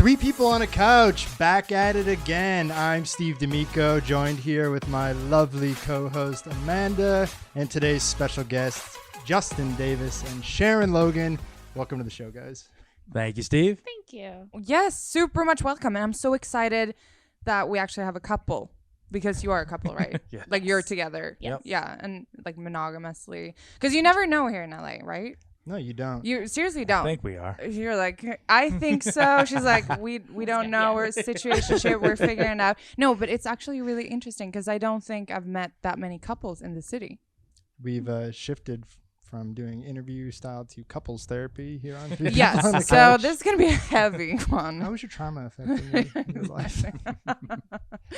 Three people on a couch, back at it again. I'm Steve D'Amico, joined here with my lovely co-host Amanda, and today's special guests, Justin Davis and Sharon Logan. Welcome to the show, guys. Thank you, Steve. Thank you. Yes, super much welcome. And I'm so excited that we actually have a couple, because you are a couple, right? Yes. Like you're together. Yep. Yeah, and like monogamously. Because you never know here in LA, right? No, you don't. You seriously I don't. think we are. You're like, I think so. She's like, we don't know. We're a situationship. We're figuring it out. No, but it's actually really interesting because I don't think I've met that many couples in the city. We've shifted from doing interview style to couples therapy here on Three People on the Yes. So Couch. this is going to be a heavy one. How was your trauma affecting your life?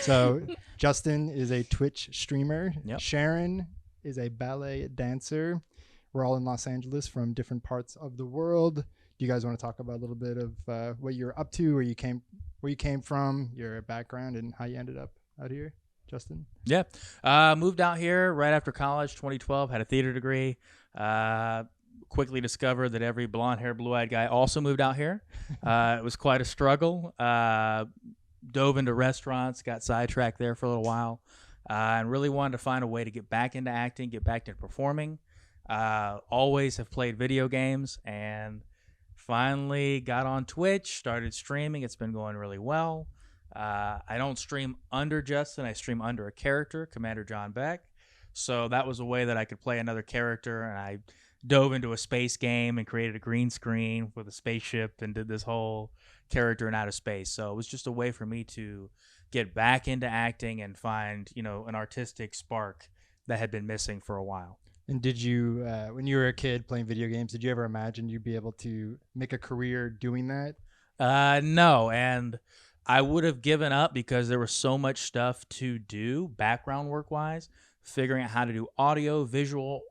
So Justin is a Twitch streamer. Yep. Sharon is a ballet dancer. We're all in Los Angeles from different parts of the world. Do you guys want to talk about a little bit of what you're up to, where you came from, your background, and how you ended up out here, Justin? Yeah. Moved out here right after college, 2012, had a theater degree. Quickly discovered that every blonde-haired, blue-eyed guy also moved out here. It was quite a struggle. Dove into restaurants, got sidetracked there for a little while, and really wanted to find a way to get back into acting, get back into performing. Always have played video games, and finally got on Twitch, started streaming. It's been going really well. I don't stream under Justin. I stream under a character, Commander John Beck. So that was a way that I could play another character, and I dove into a space game and created a green screen with a spaceship and did this whole character in outer space. So it was just a way for me to get back into acting and find, an artistic spark that had been missing for a while. And did you, when you were a kid playing video games, did you ever imagine you'd be able to make a career doing that? No, and I would have given up because there was so much stuff to do background work-wise, figuring out how to do audio, visual,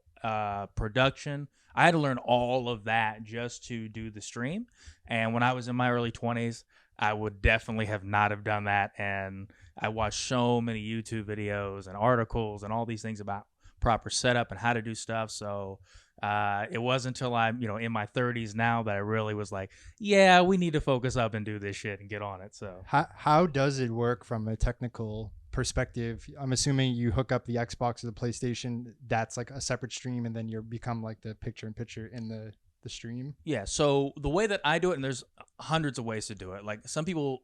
production. I had to learn all of that just to do the stream. And when I was in my early 20s, I would definitely have not have done that. And I watched so many YouTube videos and articles and all these things about proper setup and how to do stuff. So it wasn't until I'm, in my 30s now that I really was like, yeah, we need to focus up and do this shit and get on it. So How does it work from a technical perspective? I'm assuming you hook up the Xbox or the PlayStation, that's like a separate stream, and then you become like the picture-in-picture in the stream? Yeah, so the way that I do it, and there's hundreds of ways to do it. Like some people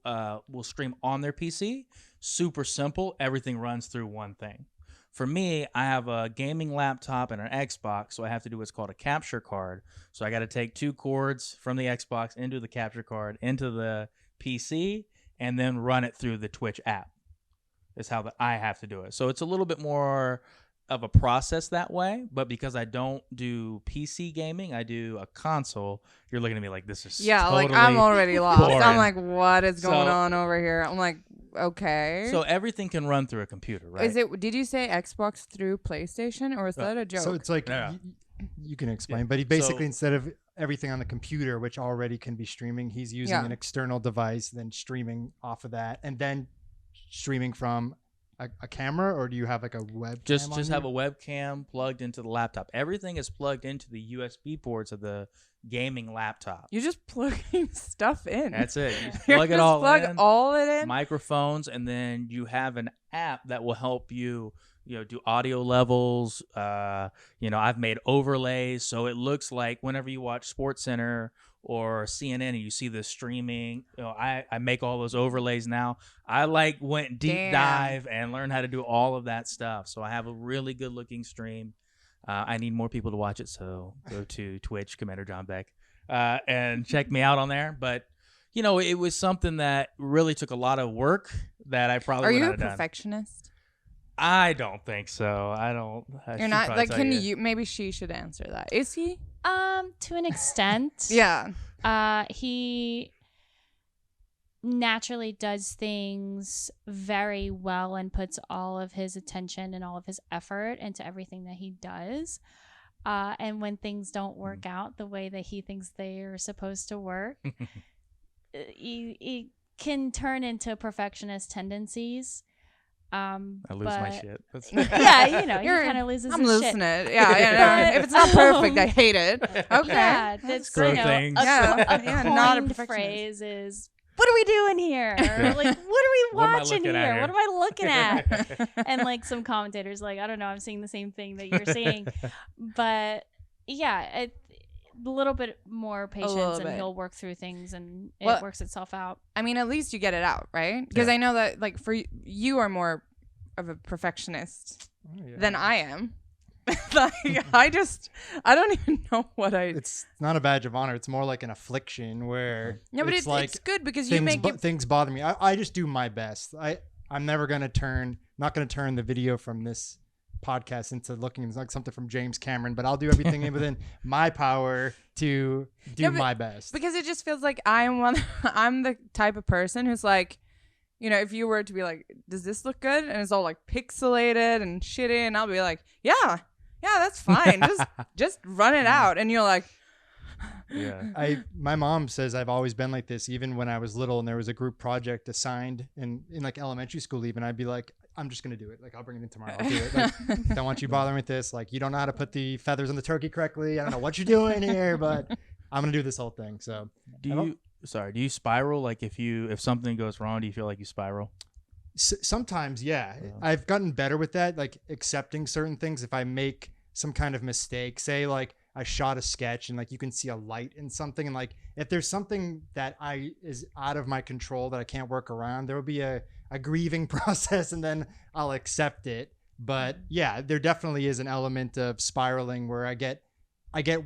will stream on their PC, super simple, everything runs through one thing. For me, I have a gaming laptop and an Xbox, so I have to do what's called a capture card. So I got to take two cords from the Xbox into the capture card, into the PC, and then run it through the Twitch app. Is how I have to do it. So it's a little bit more of a process that way, but because I don't do PC gaming, I do a console. You're looking at me like this is totally like I'm already lost. boring. I'm like, what is going on over here? I'm like, okay. So everything can run through a computer, right? Did you say Xbox through PlayStation, or is that a joke? So it's like, Yeah. you can explain, Yeah. but he basically, So- instead of everything on the computer, which already can be streaming, he's using Yeah. an external device, then streaming off of that, and then streaming from a camera, or do you have like a webcam? Just have a webcam plugged into the laptop. Everything is plugged into the USB ports of the gaming laptop. You're just plugging stuff in. That's it. You You're plug it just all plug in. all it in. Microphones, and then you have an app that will help you do audio levels. I've made overlays so it looks like whenever you watch SportsCenter or CNN and you see the streaming, I make all those overlays now. I went deep dive and learned how to do all of that stuff, so I have a really good looking stream. I need more people to watch it, so go to Twitch, Commander John Beck, and check me out on there. But it was something that really took a lot of work that I probably Are would you not a have done. perfectionist? I don't think so. You're not like. Can you? Maybe she should answer that. Is he? To an extent. Yeah. He naturally does things very well and puts all of his attention and all of his effort into everything that he does. And when things don't work out the way that he thinks they are supposed to work, it can turn into perfectionist tendencies. I lose my shit. Yeah, he kind of loses I'm his losing shit. it. Yeah. If it's not perfect, I hate it. Okay. Yeah, that's Grow things. A Yeah, not a coined perfectionist. phrase is what are we doing here? Or, like, what are we What am I watching looking at here? here? What am I looking at? And like some commentators, like, I don't know, I'm seeing the same thing that you're seeing. But yeah, a little bit more patience and he'll work through things and it works itself out. I mean, at least you get it out, right? Because I know that, like, for you are more of a perfectionist than I am. Like, I don't even know what It's not a badge of honor. It's more like an affliction where but it's like it's good because things bother me. I just do my best. I'm never gonna turn the video from this podcast into looking like something from James Cameron, but I'll do everything within my power to do my best. Because it just feels like I'm the type of person who's like, you know, if you were to be like, does this look good? And it's all like pixelated and shitty, and I'll be like, yeah, that's fine. just run it out. And you're like, my mom says I've always been like this, even when I was little and there was a group project assigned in like elementary school even, I'd be like, I'm just going to do it. Like, I'll bring it in tomorrow. I'll do it. Like, don't want you bothering with this. Like, you don't know how to put the feathers on the turkey correctly. I don't know what you're doing here, but I'm going to do this whole thing. So do you spiral? Like, if something goes wrong, do you feel like you spiral? Sometimes, yeah. I've gotten better with that, like accepting certain things. If I make some kind of mistake, say like I shot a sketch and like you can see a light in something, and like if there's something that is out of my control that I can't work around, there will be a grieving process, and then I'll accept it. But yeah, there definitely is an element of spiraling where I get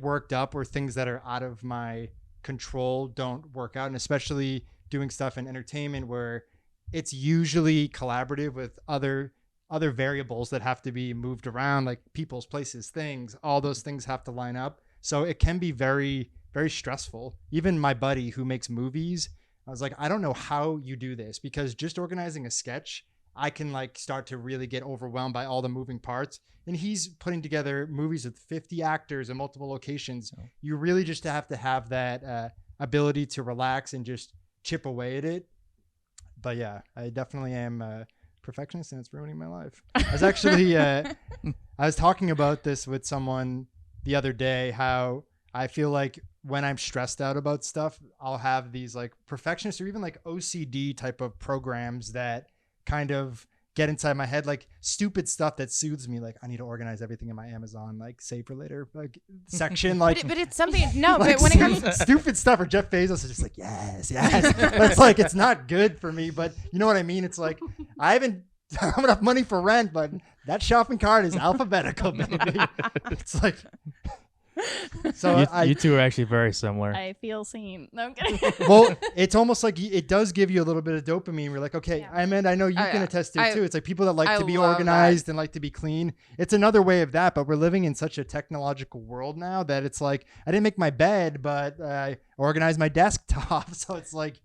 worked up, or things that are out of my control don't work out, and especially doing stuff in entertainment where it's usually collaborative with other variables that have to be moved around, like people's, places, things. All those things have to line up, so it can be very, very stressful. Even my buddy who makes movies, I was like, I don't know how you do this, because just organizing a sketch, I can like start to really get overwhelmed by all the moving parts. And he's putting together movies with 50 actors in multiple locations. You really just have to have that ability to relax and just chip away at it. But yeah, I definitely am a perfectionist, and it's ruining my life. I was actually, I was talking about this with someone the other day, how I feel like when I'm stressed out about stuff, I'll have these like perfectionist or even like OCD type of programs that kind of get inside my head, like stupid stuff that soothes me. Like, I need to organize everything in my Amazon, like save for later like section. Like, but it's something, no, like, but when it comes stupid stuff, or Jeff Bezos is just like, yes. It's like, it's not good for me, but you know what I mean? It's like, I haven't have enough money for rent, but that shopping cart is alphabetical, baby. It's like, so you two are actually very similar. I feel seen. No, I'm kidding. Well, it's almost like it does give you a little bit of dopamine. We're like, okay, I know you can attest to it too. It's like people that like to be organized and like to be clean. It's another way of that, but we're living in such a technological world now that it's like, I didn't make my bed, but I organized my desktop. So it's like,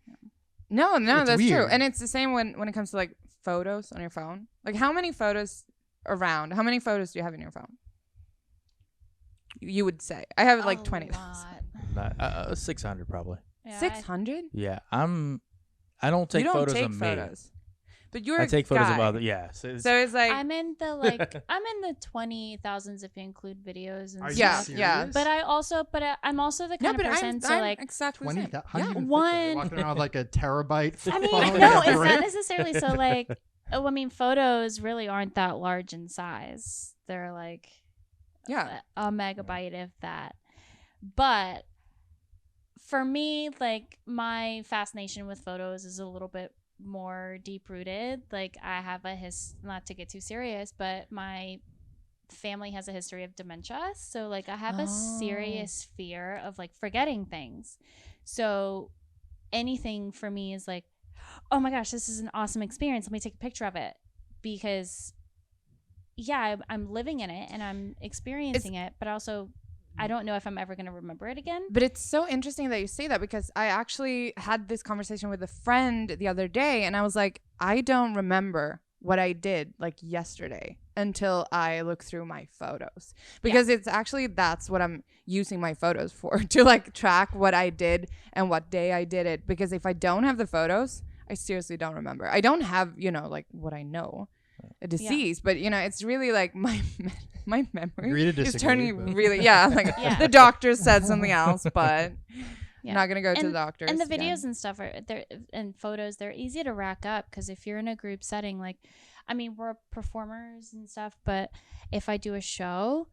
no, that's weird. true. And it's the same when it comes to like photos on your phone. Like, how many photos do you have in your phone? You would say I have like 20,000. 600 probably. 600? Yeah, I don't take photos of photos. me. But you're I a take photos guy. of other. Yeah, so it's like I'm in the 20,000s if you include videos and Are you stuff. serious? Yeah. But I'm also the kind of person I'm like exactly the 20. same. How do you even One- fit that? Walking around with like a terabyte. I mean, phone no, and a it's brick? not necessarily so like I mean, photos really aren't that large in size. They're like a megabyte if that. But for me, like, my fascination with photos is a little bit more deep rooted. Like, I have not to get too serious, but my family has a history of dementia. So like I have a serious fear of like forgetting things. So anything for me is like, oh my gosh, this is an awesome experience. Let me take a picture of it, because I'm living in it and I'm experiencing it, but also I don't know if I'm ever going to remember it again. But it's so interesting that you say that, because I actually had this conversation with a friend the other day, and I was like, I don't remember what I did like yesterday until I look through my photos, because it's actually, that's what I'm using my photos for, to like track what I did and what day I did it. Because if I don't have the photos, I seriously don't remember. I don't have, like what I know, a disease, but it's really like my memory is turning really, the doctor said something else, but Yeah. Not gonna go to the doctor. And the videos and stuff and photos, they're easy to rack up because if you're in a group setting, like, I mean, we're performers and stuff, but if I do a show,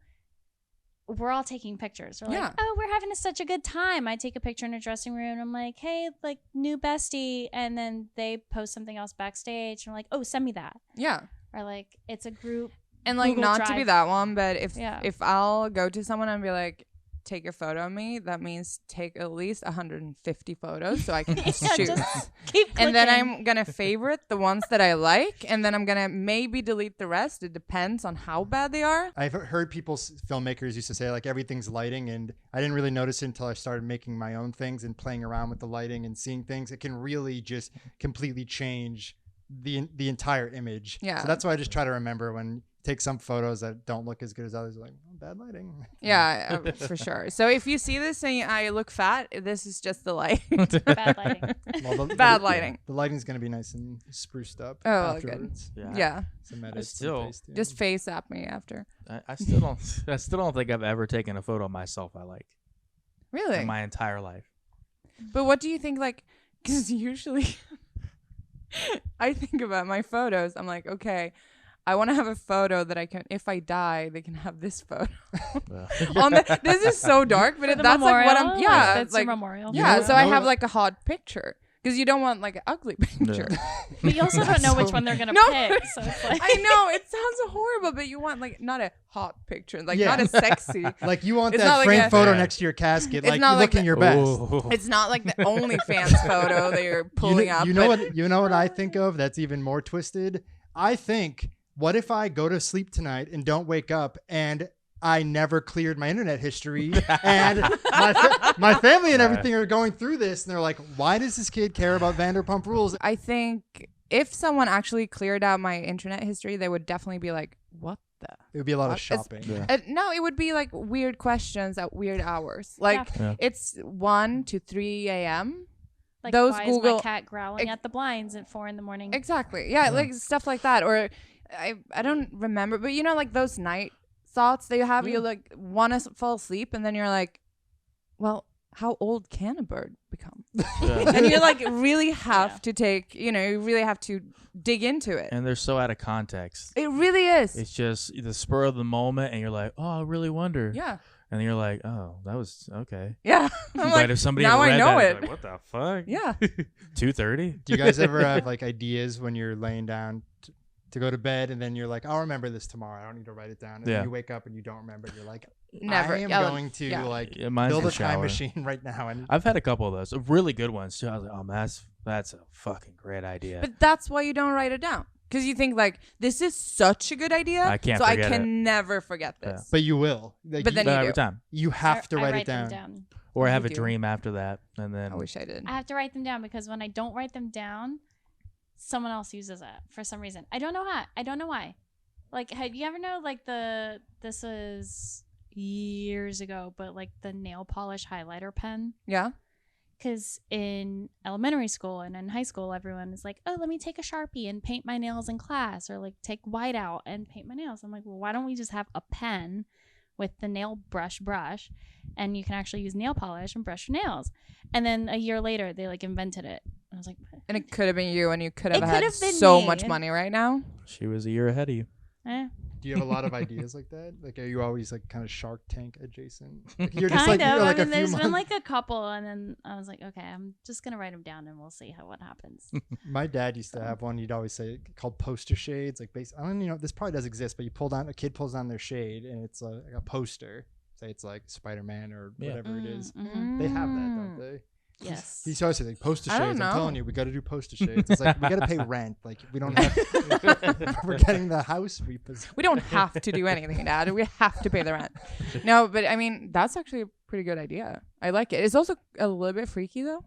we're all taking pictures. We're like, oh, we're having such a good time. I take a picture in a dressing room and I'm like, hey, like, new bestie. And then they post something else backstage and we're like, oh, send me that. Yeah. Or like, it's a group. And like, Google not Drive. to be that one, but if I'll go to someone and be like, take a photo of me, that means take at least 150 photos so I can shoot. Just keep clicking. And then I'm going to favorite the ones that I like, and then I'm going to maybe delete the rest. It depends on how bad they are. I've heard filmmakers used to say like everything's lighting, and I didn't really notice it until I started making my own things and playing around with the lighting and seeing things. It can really just completely change the entire image. Yeah. So that's why I just try to remember when take some photos that don't look as good as others, like, oh, bad lighting. Yeah, for sure. So if you see this and I look fat, this is just the light. Bad lighting. Well, Bad lighting. The lighting's going to be nice and spruced up Oh, afterwards. Yeah. Yeah. Some edits, still- some face Just face at me after. I still don't. I still don't think I've ever taken a photo of myself I like Really? in my entire life. But what do you think, like, because usually I think about my photos. I'm like, okay, I want to have a photo that I can, if I die, they can have this photo. This is so dark, but that's like what I'm, that's your memorial. Yeah, You know so I what- have like a hot picture. Because you don't want like an ugly picture. But you also don't know which one they're going to No. pick. So it's like, I know, it sounds horrible, but you want like not a hot picture, like Yeah. not a sexy. Like you want It's that not like framed a- photo Yeah. next to your casket, It's like not you're like looking the- your best. Ooh. It's not like the OnlyFans photo that you're pulling up. You know but- what I think of that's even more twisted? I think, what if I go to sleep tonight and don't wake up and I never cleared my internet history and my family and everything are going through this and they're like, why does this kid care about Vanderpump Rules? I think if someone actually cleared out my internet history, they would definitely be like, what the? It would be a lot of It's- shopping. Yeah. No, it would be like weird questions at weird hours. Like Yeah. it's 1 to 3 a.m. like, those why Google- is my cat growling at the blinds at 4 a.m? Exactly. Yeah, like stuff like that. Or I don't remember, but you know, like those night thoughts that you have, you like want to fall asleep and then you're like, well, how old can a bird become? Yeah. And you like really have to take, you really have to dig into it. And they're so out of context. It really is. It's just the spur of the moment, and you're like, oh, I really wonder. Yeah. And then you're like, oh, that was okay. Yeah. I'm But like, if somebody now had I read know that, it. like, what the fuck? Yeah. 2:30. Do you guys ever have like ideas when you're laying down to go to bed and then you're like, I'll remember this tomorrow. I don't need to write it down. And Yeah. then you wake up and you don't remember. You're like, Never. I am Yeah, going to yeah. like Yeah, mine's build the a time shower. machine right now. And I've had a couple of those, really good ones too. I was like, oh man, that's a fucking great idea. But that's why you don't write it down. Because you think like, this is such a good idea. I can't so I forget can it. never forget this. but you will. Like, But then But you every do. time, you have to I write it them down. or I have You a do. dream after that, and then I wish I did. I have to write them down because when I don't write them down, someone else uses it for some reason. I don't know how. I don't know why. Like, have you ever know like this was years ago, but like the nail polish highlighter pen? Yeah. Because in elementary school and in high school, everyone is like, oh, let me take a Sharpie and paint my nails in class, or like take whiteout and paint my nails. I'm like, well, why don't we just have a pen with the nail brush, and you can actually use nail polish and brush your nails? And then a year later, they like invented it. I was like, And it could have been you, and you could have It had could have been so me. much money right now. she was a year ahead of you. eh. Do you have a lot of ideas like that? Like, are you always like kind of Shark Tank adjacent? Like, you're Kind like, of. you're like I a mean, few there's been months. like a couple, and then I was like, okay, I'm just gonna write them down, and we'll see what happens. My dad used to have one. He'd always say called poster shades. Like, I don't this probably does exist, but a kid pulls down their shade, and it's like a poster. Say it's like Spider-Man or Yeah. whatever it is. Mhm. They have that, don't they? Yes. He's always saying like poster I don't shades. I'm know. telling you, we got to do poster shades. It's like we got to pay rent. Like we don't have. We're getting the house repossessed. We don't have to do anything, Dad. We have to pay the rent. No, but I mean, that's actually a pretty good idea. I like it. It's also a little bit freaky, though.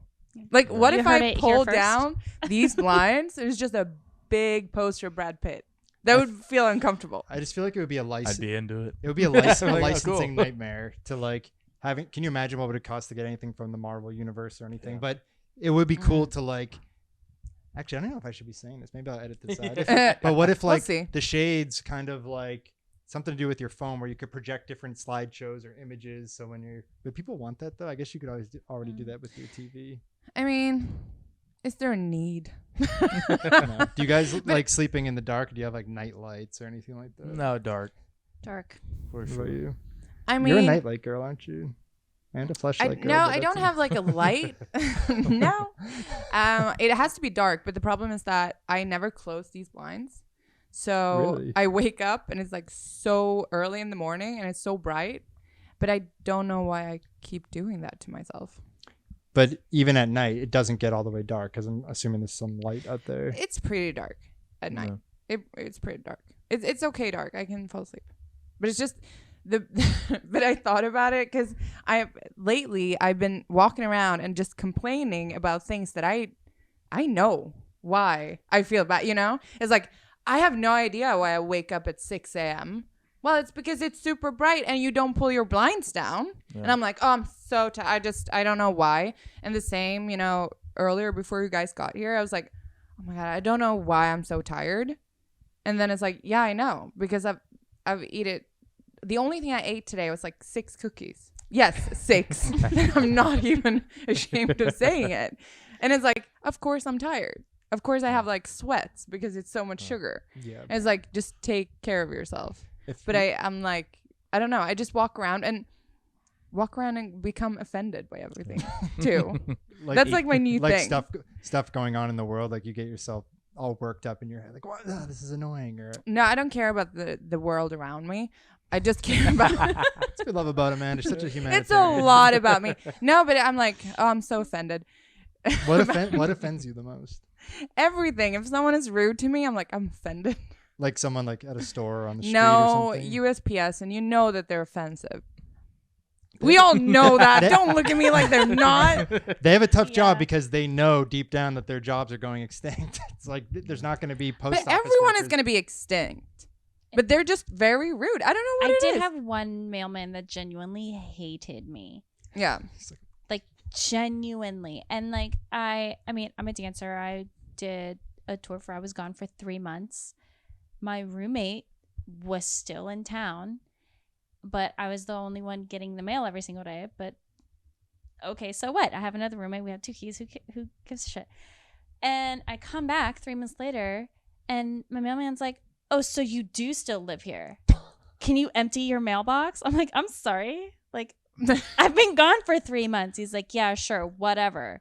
Like, what You if heard I it here pull first. down these blinds? It was just a big poster of Brad Pitt. That would feel uncomfortable. I just feel like it would be a I'd license. be into it. It would be a, Like, oh, licensing cool. nightmare to like having. Can you imagine what would it cost to get anything from the Marvel universe or anything? But it would be cool to like. Actually, I don't know if I should be saying this. Maybe I'll edit this out. But what if We'll like see. the shades kind of like something to do with your phone where you could project different slideshows or images. So when you're, but people want that though. I guess you could already do that with your TV. I mean, is there a need? No. Do you guys like sleeping in the dark? Do you have like night lights or anything like that? No, dark. Dark. For What sure. about you? I mean, You're a nightlight girl, aren't you? And a flashlight girl. no, but I don't that's have like a light. No. It has to be dark, but the problem is that I never close these blinds. So Really? I wake up and it's like so early in the morning and it's so bright, but I don't know why I keep doing that to myself. But even at night, it doesn't get all the way dark because I'm assuming there's some light out there. It's pretty dark at night. It's pretty dark. It's okay dark. I can fall asleep, but it's just but I thought about it because lately I've been walking around and just complaining about things that I know why I feel bad. You know, it's like I have no idea why I wake up at 6 a.m. Well, it's because it's super bright and you don't pull your blinds down. Yeah. And I'm like, oh, I'm so tired. I don't know why. And the same, you know, earlier before you guys got here, I was like, oh my God, I don't know why I'm so tired. And then it's like, yeah, I know, because I've eaten. The only thing I ate today was like 6 cookies. Yes, 6. I'm not even ashamed of saying it. And it's like, of course I'm tired. Of course I have like sweats because it's so much sugar. Yeah. And it's like, just take care of yourself. But I'm like, I don't know. I just walk around and become offended by everything too. That's like my new thing. Stuff going on in the world. Like you get yourself all worked up in your head. Like, what? Oh, this is annoying. Or no, I don't care about the world around me. I just care about. That's what we love about him, man. It's such a humanitarian. It's a lot about me. No, but I'm like, oh, I'm so offended. What offends you the most? Everything. If someone is rude to me, I'm like, I'm offended. Like someone like at a store or on the street or something? No, USPS, and you know that they're offensive. We all know that. Don't look at me like they're not. They have a tough job because they know deep down that their jobs are going extinct. It's like there's not going to be post office But everyone workers. is going to be extinct. But they're just very rude. I don't know what it is. I did have one mailman that genuinely hated me. Yeah. Like genuinely. And like I mean, I'm a dancer. I did a tour I was gone for 3 months. My roommate was still in town, but I was the only one getting the mail every single day. But okay, so what? I have another roommate. We have 2 keys. Who gives a shit? And I come back 3 months later, and my mailman's like, "Oh, so you do still live here? Can you empty your mailbox?" I'm like, "I'm sorry. Like, I've been gone for 3 months." He's like, "Yeah, sure, whatever."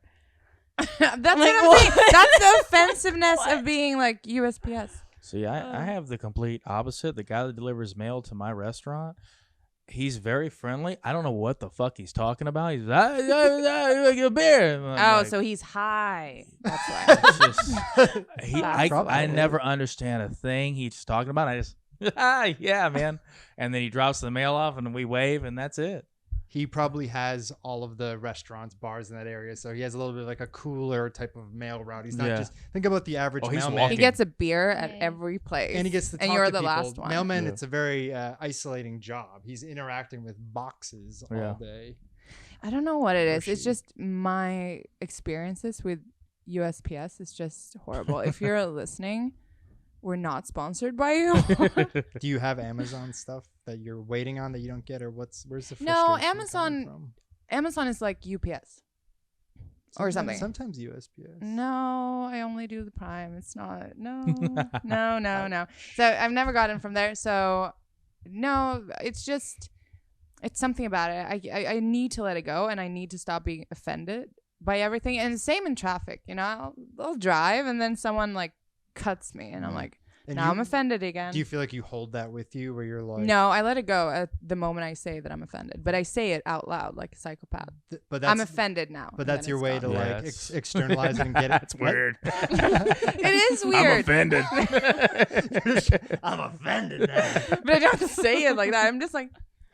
That's what I'm saying. That's the offensiveness of being like USPS. See, I have the complete opposite. The guy that delivers mail to my restaurant, he's very friendly. I don't know what the fuck he's talking about. He's like, a beer. So he's high. That's why. It's just, I never understand a thing he's talking about. I just, yeah, man. And then he drops the mail off and we wave and that's it. He probably has all of the restaurants, bars in that area, so he has a little bit like a cooler type of mail route. He's not just think about the average mailman. He gets a beer at every place, and he gets to talk and you're to the people. last one. Mailman, it's a very isolating job. He's interacting with boxes all day. I don't know what it is. It's just my experiences with USPS is just horrible. If you're listening, we're not sponsored by you. Do you have Amazon stuff that you're waiting on that you don't get, or where's the frustration No, from? Amazon is like UPS or something. Sometimes USPS. No, I only do the Prime. It's not. No. So I've never gotten from there. So no, it's just something about it. I need to let it go, and I need to stop being offended by everything. And same in traffic. You know, I'll drive, and then someone like cuts me, and I'm like, now I'm offended again. Do you feel like you hold that with you, where you're like, no, I let it go at the moment I say that I'm offended, but I say it out loud like a psychopath. But I'm offended now. But that's your way to like externalize it and get it. It's weird. It is weird. I'm offended. I'm offended now. But I don't have to say it like that. I'm just like,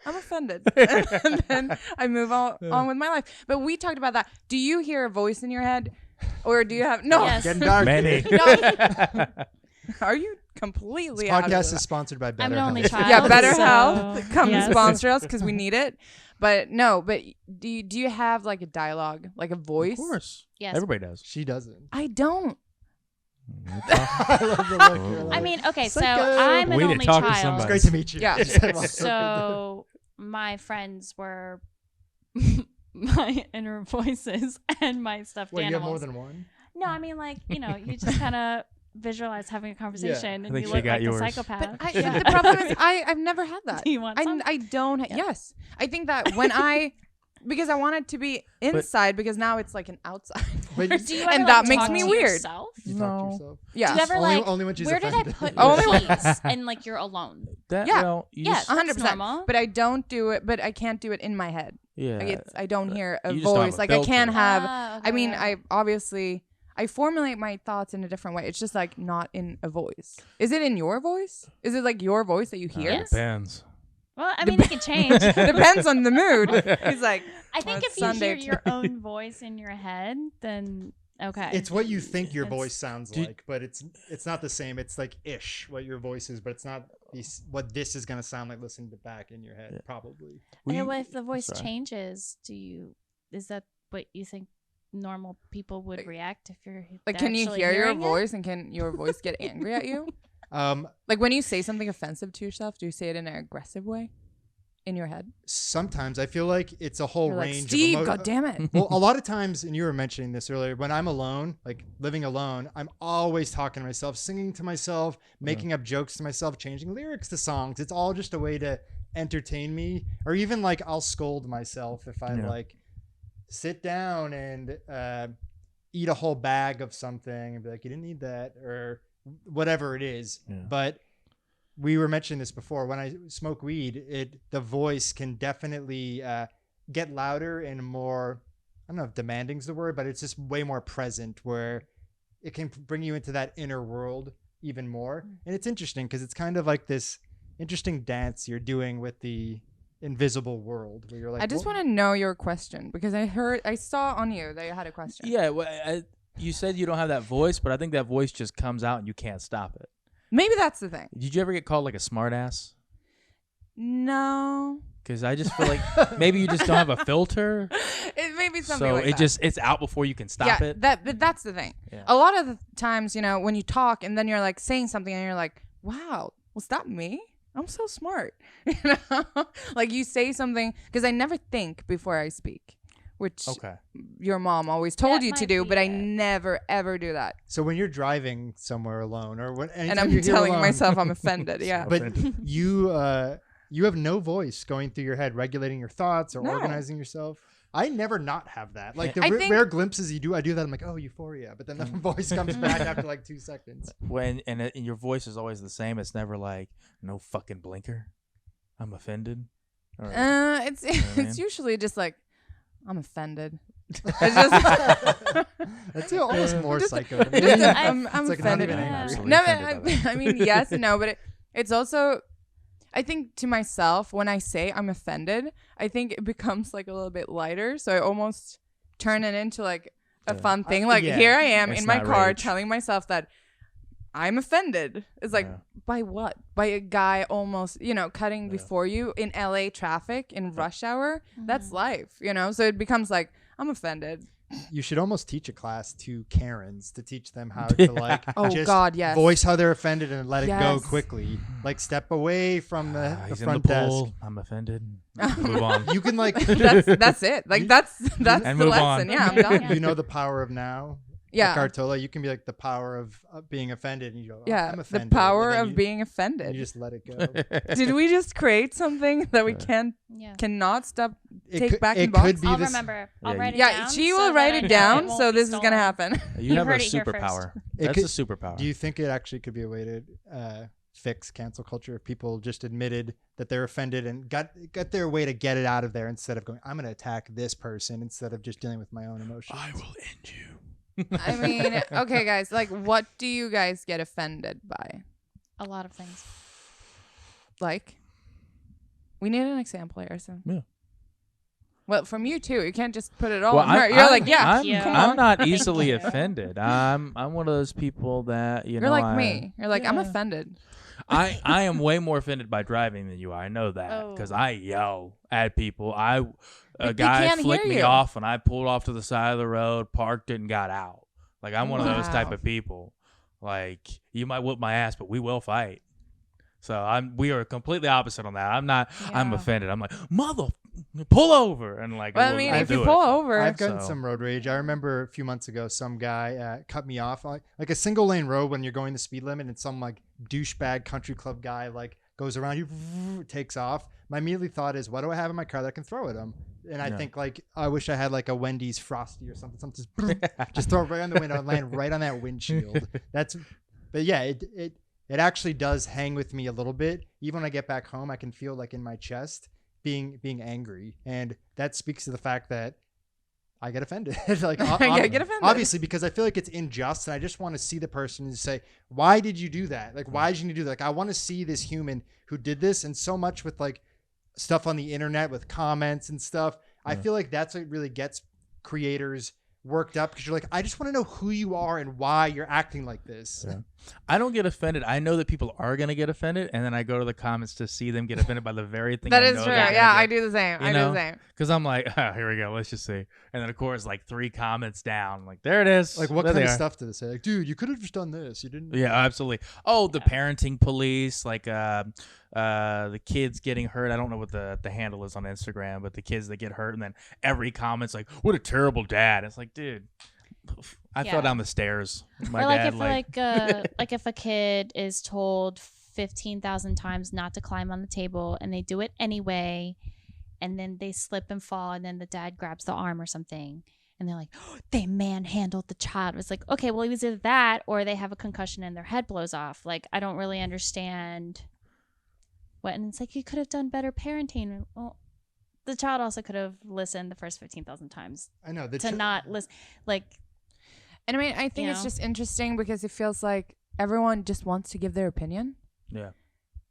I'm offended. And then I move on with my life. But we talked about that. Do you hear a voice in your head? Or do you have no? Yes. Getting dark. Many. No. Are you completely this out podcast of is sponsored by BetterHelp. I'm an only child. Yeah, BetterHelp. BetterHelp. Come sponsor us because we need it. But no, but do you have like a dialogue, like a voice? Of course. Yes. Everybody does. She doesn't. I don't. I love the look. You're I like, I mean, okay, so Psycho. I'm an Way to only talk to child. it's somebody. great to meet you. Yeah. So my friends were my inner voices and my stuffed Wait, you have animals. more than one? No, I mean, like, you just kind of visualize having a conversation I and think you she look got like yours. a psychopath. But Yeah. the problem is I've never had that. Do you want some? I don't. Yeah. Yes, I think that when because I want it to be inside because now it's like an outside. But Or do you ever, and like, that makes talk me to weird. yourself? you talk to No. yourself. Yeah. Do you ever Only- like, only when she's where did I offended. put Only your when- keys? And like you're alone. That, Yeah. well, you Yeah, just- 100%. that's normal. But I don't do it. But I can't do it in my head. yeah. Like I don't hear a you just don't have voice. a Like I can't filter. have. Okay, I mean, yeah. I formulate my thoughts in a different way. It's just like not in a voice. Is it in your voice? Is it like your voice that you hear? Yes. Depends. Well, I mean, it can change. Depends on the mood. He's like, I think Well, if it's you Sunday hear your own voice in your head, then okay. It's what you think your It's- voice sounds Do- like, but it's not the same. It's like ish what your voice is, but it's not what this is gonna sound like. Listen to back in your head, Yeah. probably. And We- then if the voice sorry. changes, is that what you think normal people would react if you're like, can you actually hear your hearing it? voice and can your voice get angry at you? Um, Like when you say something offensive to yourself, do you say it in an aggressive way in your head? sometimes I feel like it's a whole You're like, range. Steve, of God damn it. Well, a lot of times, and you were mentioning this earlier, when I'm alone, like living alone, I'm always talking to myself, singing to myself, making up jokes to myself, changing lyrics to songs. It's all just a way to entertain me, or even like I'll scold myself if I Yeah. like sit down and eat a whole bag of something and be like, you didn't need that, or whatever it is. Yeah. But we were mentioning this before. When I smoke weed, the voice can definitely get louder and more. I don't know if demanding's the word, but it's just way more present, where it can bring you into that inner world even more. And it's interesting because it's kind of like this interesting dance you're doing with the invisible world, where you're like, I just want to know your question because I saw on you that you had a question. Yeah, well, you said you don't have that voice, but I think that voice just comes out and you can't stop it. Maybe that's the thing. Did you ever get called like a smartass? No. Because I just feel like maybe you just don't have a filter, It may be something so like that. it's out before you can stop it. But that's the thing. Yeah. A lot of the times, when you talk and then you're like saying something and you're like, wow, was that me? I'm so smart. Like you say something because I never think before I speak, which Okay. your mom always told That you to might do, be but I it. never ever do that. So when you're driving somewhere alone, or when And anytime I'm you're here telling alone, myself I'm offended. Yeah. but Offended. you have no voice going through your head, regulating your thoughts or No. organizing yourself. I never not have that. Like the I think- rare glimpses you do, I do that. I'm like, oh, euphoria. But then the voice comes back after like 2 seconds. And your voice is always the same. It's never like no fucking blinker. I'm offended. Or- It's know what I mean? it's usually just like I'm offended. It's just That's almost more Just- psycho. it is a- I'm I'm It's like not offended. even Yeah. angry. Absolutely No, but offended by that. I mean yes and no, but it's also I think to myself when I say I'm offended, I think it becomes like a little bit lighter. So I almost turn it into like a Yeah. fun thing. Like yeah. here I am It's in my not car rage. telling myself that I'm offended. It's like Yeah. by what? By a guy almost, cutting Yeah. before you in LA traffic in rush hour. That's Mhm. life, So it becomes like I'm offended. You should almost teach a class to Karens to teach them how to like Oh just God, yes. voice how they're offended and let it go Yes. quickly. Like step away from the He's in front the desk. pool. I'm offended. Move on. You can like that's it. Like You- that's And the move lesson. on. Yeah, I'm done. you know the power of now. Yeah. Like Cartola, you can be like the power of being offended, and you go, oh, Yeah, I'm the offended. power and then of being you offended. just let it go. Did we just create something that we Yeah. cannot stop? It Take could, back it in could box? be I'll this. remember. I'll Yeah, write it Yeah, down. she so will that write I it know down. won't So be this is gonna stolen. happen. You have a heard it here first. superpower. It That's could- a superpower. Do you think it actually could be a way to fix cancel culture if people just admitted that they're offended and got their way to get it out of there instead of going, I'm going to attack this person instead of just dealing with my own emotions? I will end you. I mean, okay, guys. Like, what do you guys get offended by? A lot of things. Like, we need an example here. So. Yeah. Well, from you too. You can't just put it all Well, on her. You're like, yeah, you. come I'm on. not Thank easily you. offended. I'm one of those people that You're know. like me. You're like, I'm Yeah. offended. I am way more offended by driving than you are. I know that because Oh. I yell at people. A they guy can't flicked hear me you. off and I pulled off to the side of the road, parked it, and got out. Like I'm one of those type Wow. of people. Like, you might whoop my ass, but we will fight. So we are completely opposite on that. I'm Yeah. offended. I'm like, mother, pull over. And like, Well, I we'll- mean, we'll if you do pull it. over, I've gotten So- some road rage. I remember a few months ago, some guy cut me off like a single lane road when you're going the speed limit, and some like douchebag country club guy like goes around you, takes off. My immediately thought is, what do I have in my car that I can throw at him? And I Yeah. think like I wish I had like a Wendy's Frosty or something. Just throw it right on the window and land right on that windshield. But yeah, it actually does hang with me a little bit. Even when I get back home, I can feel like in my chest being angry, and that speaks to the fact that I get offended. Like I get offended. obviously, because I feel like it's unjust, and I just want to see the person and say, why did you do that? Like, why did you do that? Like, I want to see this human who did this. And so much with like stuff on the internet with comments and stuff, I feel like that's what really gets creators worked up, because you're like, I just want to know who you are and why you're acting like this. Yeah. I don't get offended. I know that people are going to get offended, and then I go to the comments to see them get offended by the very thing that I is know true. they're gonna Yeah, get. I do the same. I do the same. Because I'm like, here we go. Let's just see. And then, of course, like 3 comments down. Like, there it is. Like, what There kind they of are. stuff did it say? Like, dude, you could have just done this. You didn't. Yeah, absolutely. Oh, the parenting police, like the kids getting hurt. I don't know what the handle is on Instagram, but the kids that get hurt, and then every comment's like, what a terrible dad. It's like, dude, I fell Yeah. down the stairs. My or like dad, if like if a kid is told 15,000 times not to climb on the table and they do it anyway, and then they slip and fall, and then the dad grabs the arm or something, and they're like, oh, they manhandled the child. It's like, okay, well, either that or they have a concussion and their head blows off. Like, I don't really understand what. And it's like, you could have done better parenting. Well, the child also could have listened the first 15,000 times I know to not listen. Like, And I mean, I think You it's know? just interesting because it feels like everyone just wants to give their opinion. yeah.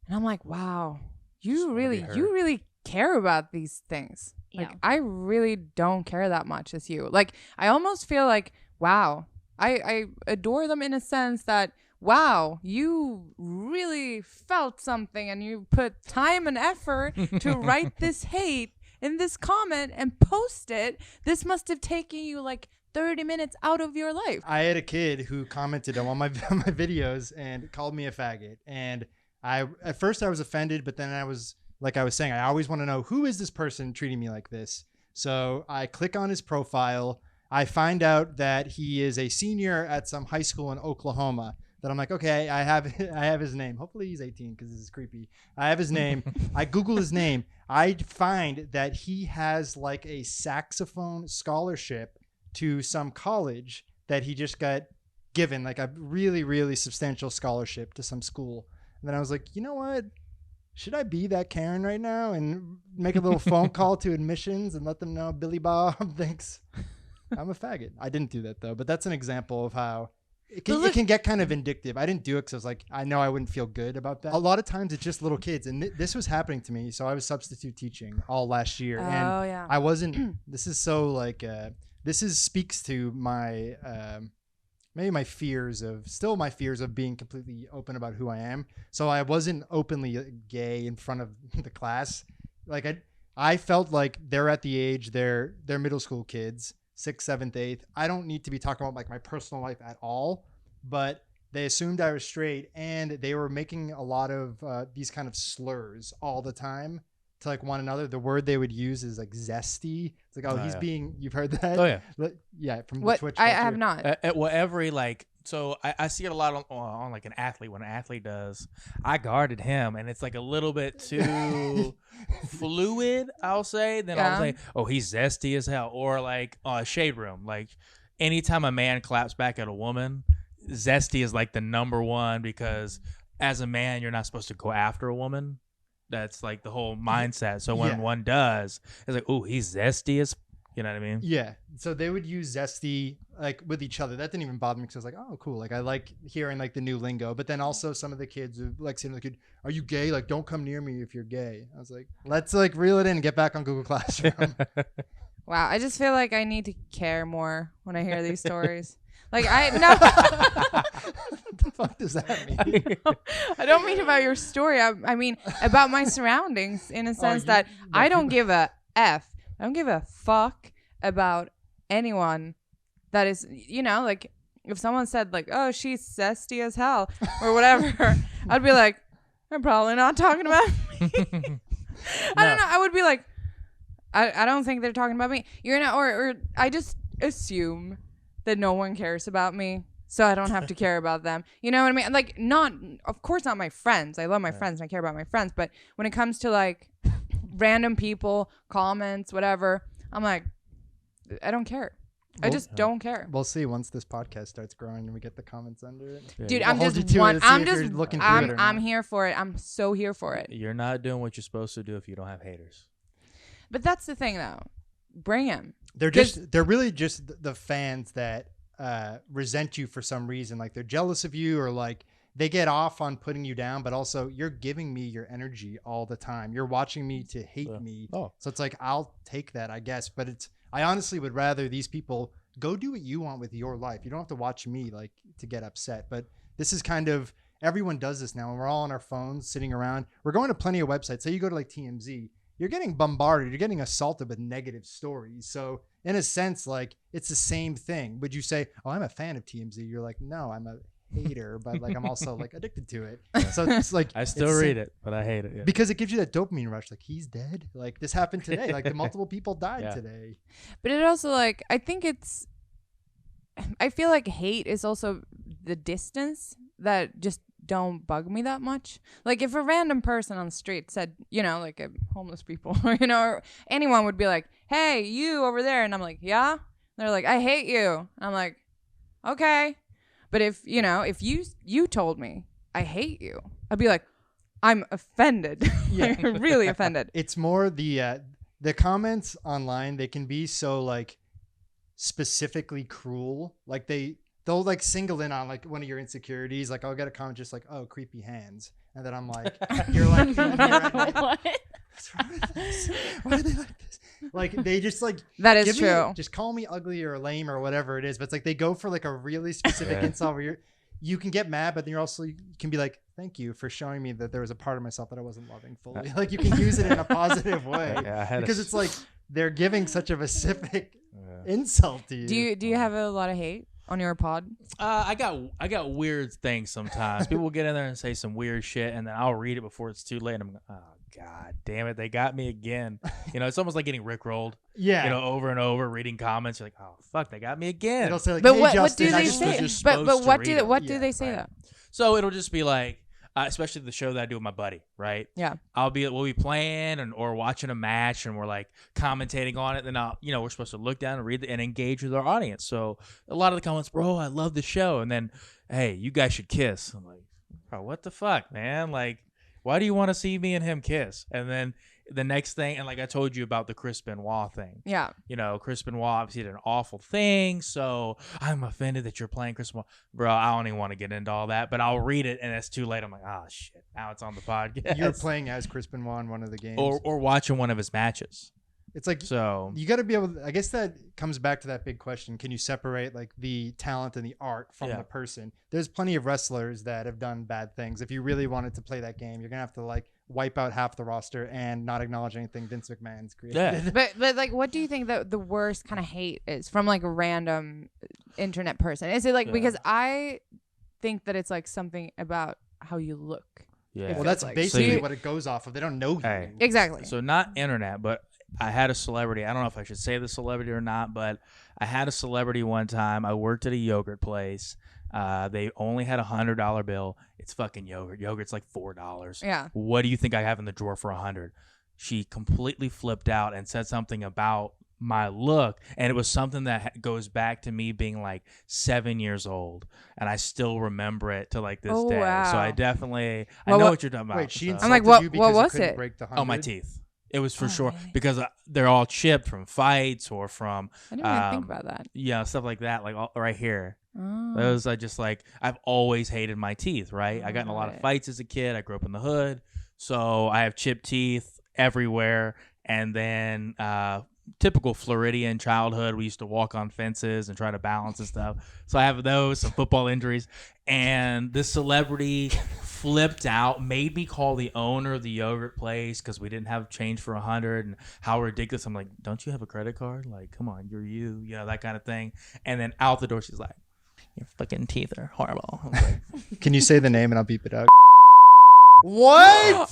And I'm like, wow, Just you wanna be really heard. care about these things. Like, Yeah. I really don't care that much as you. Like, I almost feel like, wow, I adore them in a sense that, wow, you really felt something and you put time and effort to write this hate in this comment and post it. This must have taken you like 30 minutes out of your life. I had a kid who commented on my videos and called me a faggot. And at first I was offended, but then I was saying, I always want to know, who is this person treating me like this? So I click on his profile. I find out that he is a senior at some high school in Oklahoma. That I'm like, okay, I have his name. Hopefully he's 18, because this is creepy. I have his name. I Google his name. I find that he has like a saxophone scholarship to some college that he just got given, like a really, really substantial scholarship to some school. And then I was like, you know what? Should I be that Karen right now and make a little phone call to admissions and let them know Billy Bob thinks I'm a faggot? I didn't do that though, but that's an example of how it can get kind of vindictive. I didn't do it because I was like, I know I wouldn't feel good about that. A lot of times it's just little kids, and this was happening to me. So I was substitute teaching all last year, and yeah. I wasn't. This is so like speaks to my maybe my fears of being completely open about who I am. So I wasn't openly gay in front of the class. Like I felt like they're at the age, they're middle school kids, 6th, 7th, 8th. I don't need to be talking about like my personal life at all, but they assumed I was straight, and they were making a lot of these kind of slurs all the time to like one another. The word they would use is like zesty. It's like, Oh, he's yeah. being, you've heard that? Oh, yeah. Yeah, from the What? Twitch I culture. have not. Well, every like, so I see it a lot on like an athlete. When an athlete does, I guarded him, and it's like a little bit too fluid, I'll say. Then I'll Yeah. say, oh, he's zesty as hell. Or like shade room. Like anytime a man claps back at a woman, zesty is like the number one, because as a man, you're not supposed to go after a woman. That's like the whole mindset. So when Yeah. one does, it's like, oh, he's zesty as, you know what I mean? Yeah. So they would use zesty like with each other. That didn't even bother me, because I was like, oh, cool. Like I like hearing like the new lingo. But then also some of the kids would like saying like, are you gay? Like, don't come near me if you're gay. I was like, let's like reel it in and get back on Google Classroom. Wow, I just feel like I need to care more when I hear these stories. Like no, What the fuck does that mean? I don't mean about your story. I mean about my surroundings in a sense that I don't give a F. I don't give a fuck about anyone that is, like if someone said like, "Oh, she's zesty as hell" or whatever, I'd be like, "They're probably not talking about me." I don't know. I would be like, I don't think they're talking about me. You're not, or I just assume that no one cares about me, so I don't have to care about them. You know what I mean? Like, of course not my friends. I love my friends and I care about my friends. But when it comes to like random people, comments, whatever, I'm like, I don't care. I just don't care. We'll see once this podcast starts growing and we get the comments under it. Yeah. Dude, I'll I'm hold just you to one. it and see I'm if you're just looking through it or I'm not. here for it. I'm so here for it. You're not doing what you're supposed to do if you don't have haters. But that's the thing, though. Bring him. They're really just the fans that resent you for some reason. Like they're jealous of you, or like they get off on putting you down, but also you're giving me your energy all the time. You're watching me to hate me. Oh. So it's like, I'll take that, I guess. But I honestly would rather these people go do what you want with your life. You don't have to watch me like to get upset. But this is kind of, everyone does this now. And we're all on our phones sitting around. We're going to plenty of websites. Say you go to like TMZ, you're getting bombarded. You're getting assaulted with negative stories. So in a sense, like it's the same thing. Would you say, "Oh, I'm a fan of TMZ"? You're like, "No, I'm a hater," but like I'm also like addicted to it. So it's like I still read it, but I hate it. Yeah. because it gives you that dopamine rush. Like he's dead. Like this happened today. Like the multiple people died Yeah. today. But it also, like, I feel like hate is also the distance that just don't bug me that much. Like if a random person on the street said, you know, like a homeless people, you know, or anyone would be like, "Hey, you over there," and I'm like, "Yeah." They're like, "I hate you." I'm like, "Okay." But if you told me I hate you, I'd be like, I'm offended. Yeah. Really offended. It's more the comments online. They can be so like specifically cruel. Like they'll like single in on like one of your insecurities. Like I'll get a comment just like, "Oh, creepy hands," and then I'm like, "You're like, What? what's wrong with this? Why are they like this?" Like they just like That is give me- true. just call me ugly or lame or whatever it is. But it's like they go for like a really specific Yeah. insult where you can get mad, but then you can be like, "Thank you for showing me that there was a part of myself that I wasn't loving fully." Like you can use it in a positive way Yeah, I had because a, it's like they're giving such a specific insult to you. Do you have a lot of hate on your pod? I got weird things sometimes. People will get in there and say some weird shit, and then I'll read it before it's too late. And I'm like, "Oh God damn it, they got me again." You know, it's almost like getting rickrolled. Yeah. You know, over and over, reading comments. You're like, "Oh fuck, they got me again." It'll say like, But "Hey, what Justin, do I they just- say? just But supposed to what read do it. what do Yeah, they say right. though? So it'll just be like, especially the show that I do with my buddy, right? Yeah. We'll be playing or watching a match, and we're like commentating on it. Then we're supposed to look down and read and engage with our audience. So a lot of the comments, "Bro, I love the show," and then, "Hey, you guys should kiss." I'm like, "Bro, what the fuck, man? Like, why do you want to see me and him kiss?" And then the next thing, and like I told you about the Chris Benoit thing. Yeah. You know, Chris Benoit obviously did an awful thing, so I'm offended that you're playing Chris Benoit. Bro, I don't even want to get into all that, but I'll read it, and it's too late. I'm like, "Oh, shit, now it's on the podcast." You're playing as Chris Benoit in one of the games. or watching one of his matches. It's like So you got to be able to, I guess that comes back to that big question. Can you separate like the talent and the art from Yeah. the person? There's plenty of wrestlers that have done bad things. If you really wanted to play that game, you're going to have to like wipe out half the roster and not acknowledge anything Vince McMahon's created. Yeah. But like, what do you think the worst kind of hate is from like a random internet person? Is it like, Yeah. because I think that it's like something about how you look. yeah. Well, that's like- basically So you- what it goes off of. They don't know you. Hey. Exactly. So not internet, but I had a celebrity. I don't know if I should say the celebrity or not, but I had a celebrity one time. I worked at a yogurt place. They only had $100 bill. It's fucking yogurt. Yogurt's like $4. Yeah. What do you think I have in the drawer for $100? She completely flipped out and said something about my look, and it was something that goes back to me being like 7 years old, and I still remember it to like this Oh, day. wow. So I definitely I Well, know what- what you're talking about. Wait, she so. insulted I'm like, what- you what because you was couldn't it? break the Oh, my 100? teeth. It was for Oh, sure really? because they're all chipped from fights or from I didn't even think about that. stuff like that, like right here. Oh. Those I just like. I've always hated my teeth. Right, I got in a lot of Right. fights as a kid. I grew up in the hood, so I have chipped teeth everywhere. And then typical Floridian childhood, we used to walk on fences and try to balance and stuff. So I have those, some football injuries, and this celebrity flipped out, made me call the owner of the yogurt place because we didn't have change for $100 and how ridiculous. I'm like, "Don't you have a credit card? Like, come on, you're you know, that kind of thing." And then out the door, she's like, Your fucking teeth are horrible. I was like, Can you say the name and I'll beep it out? What?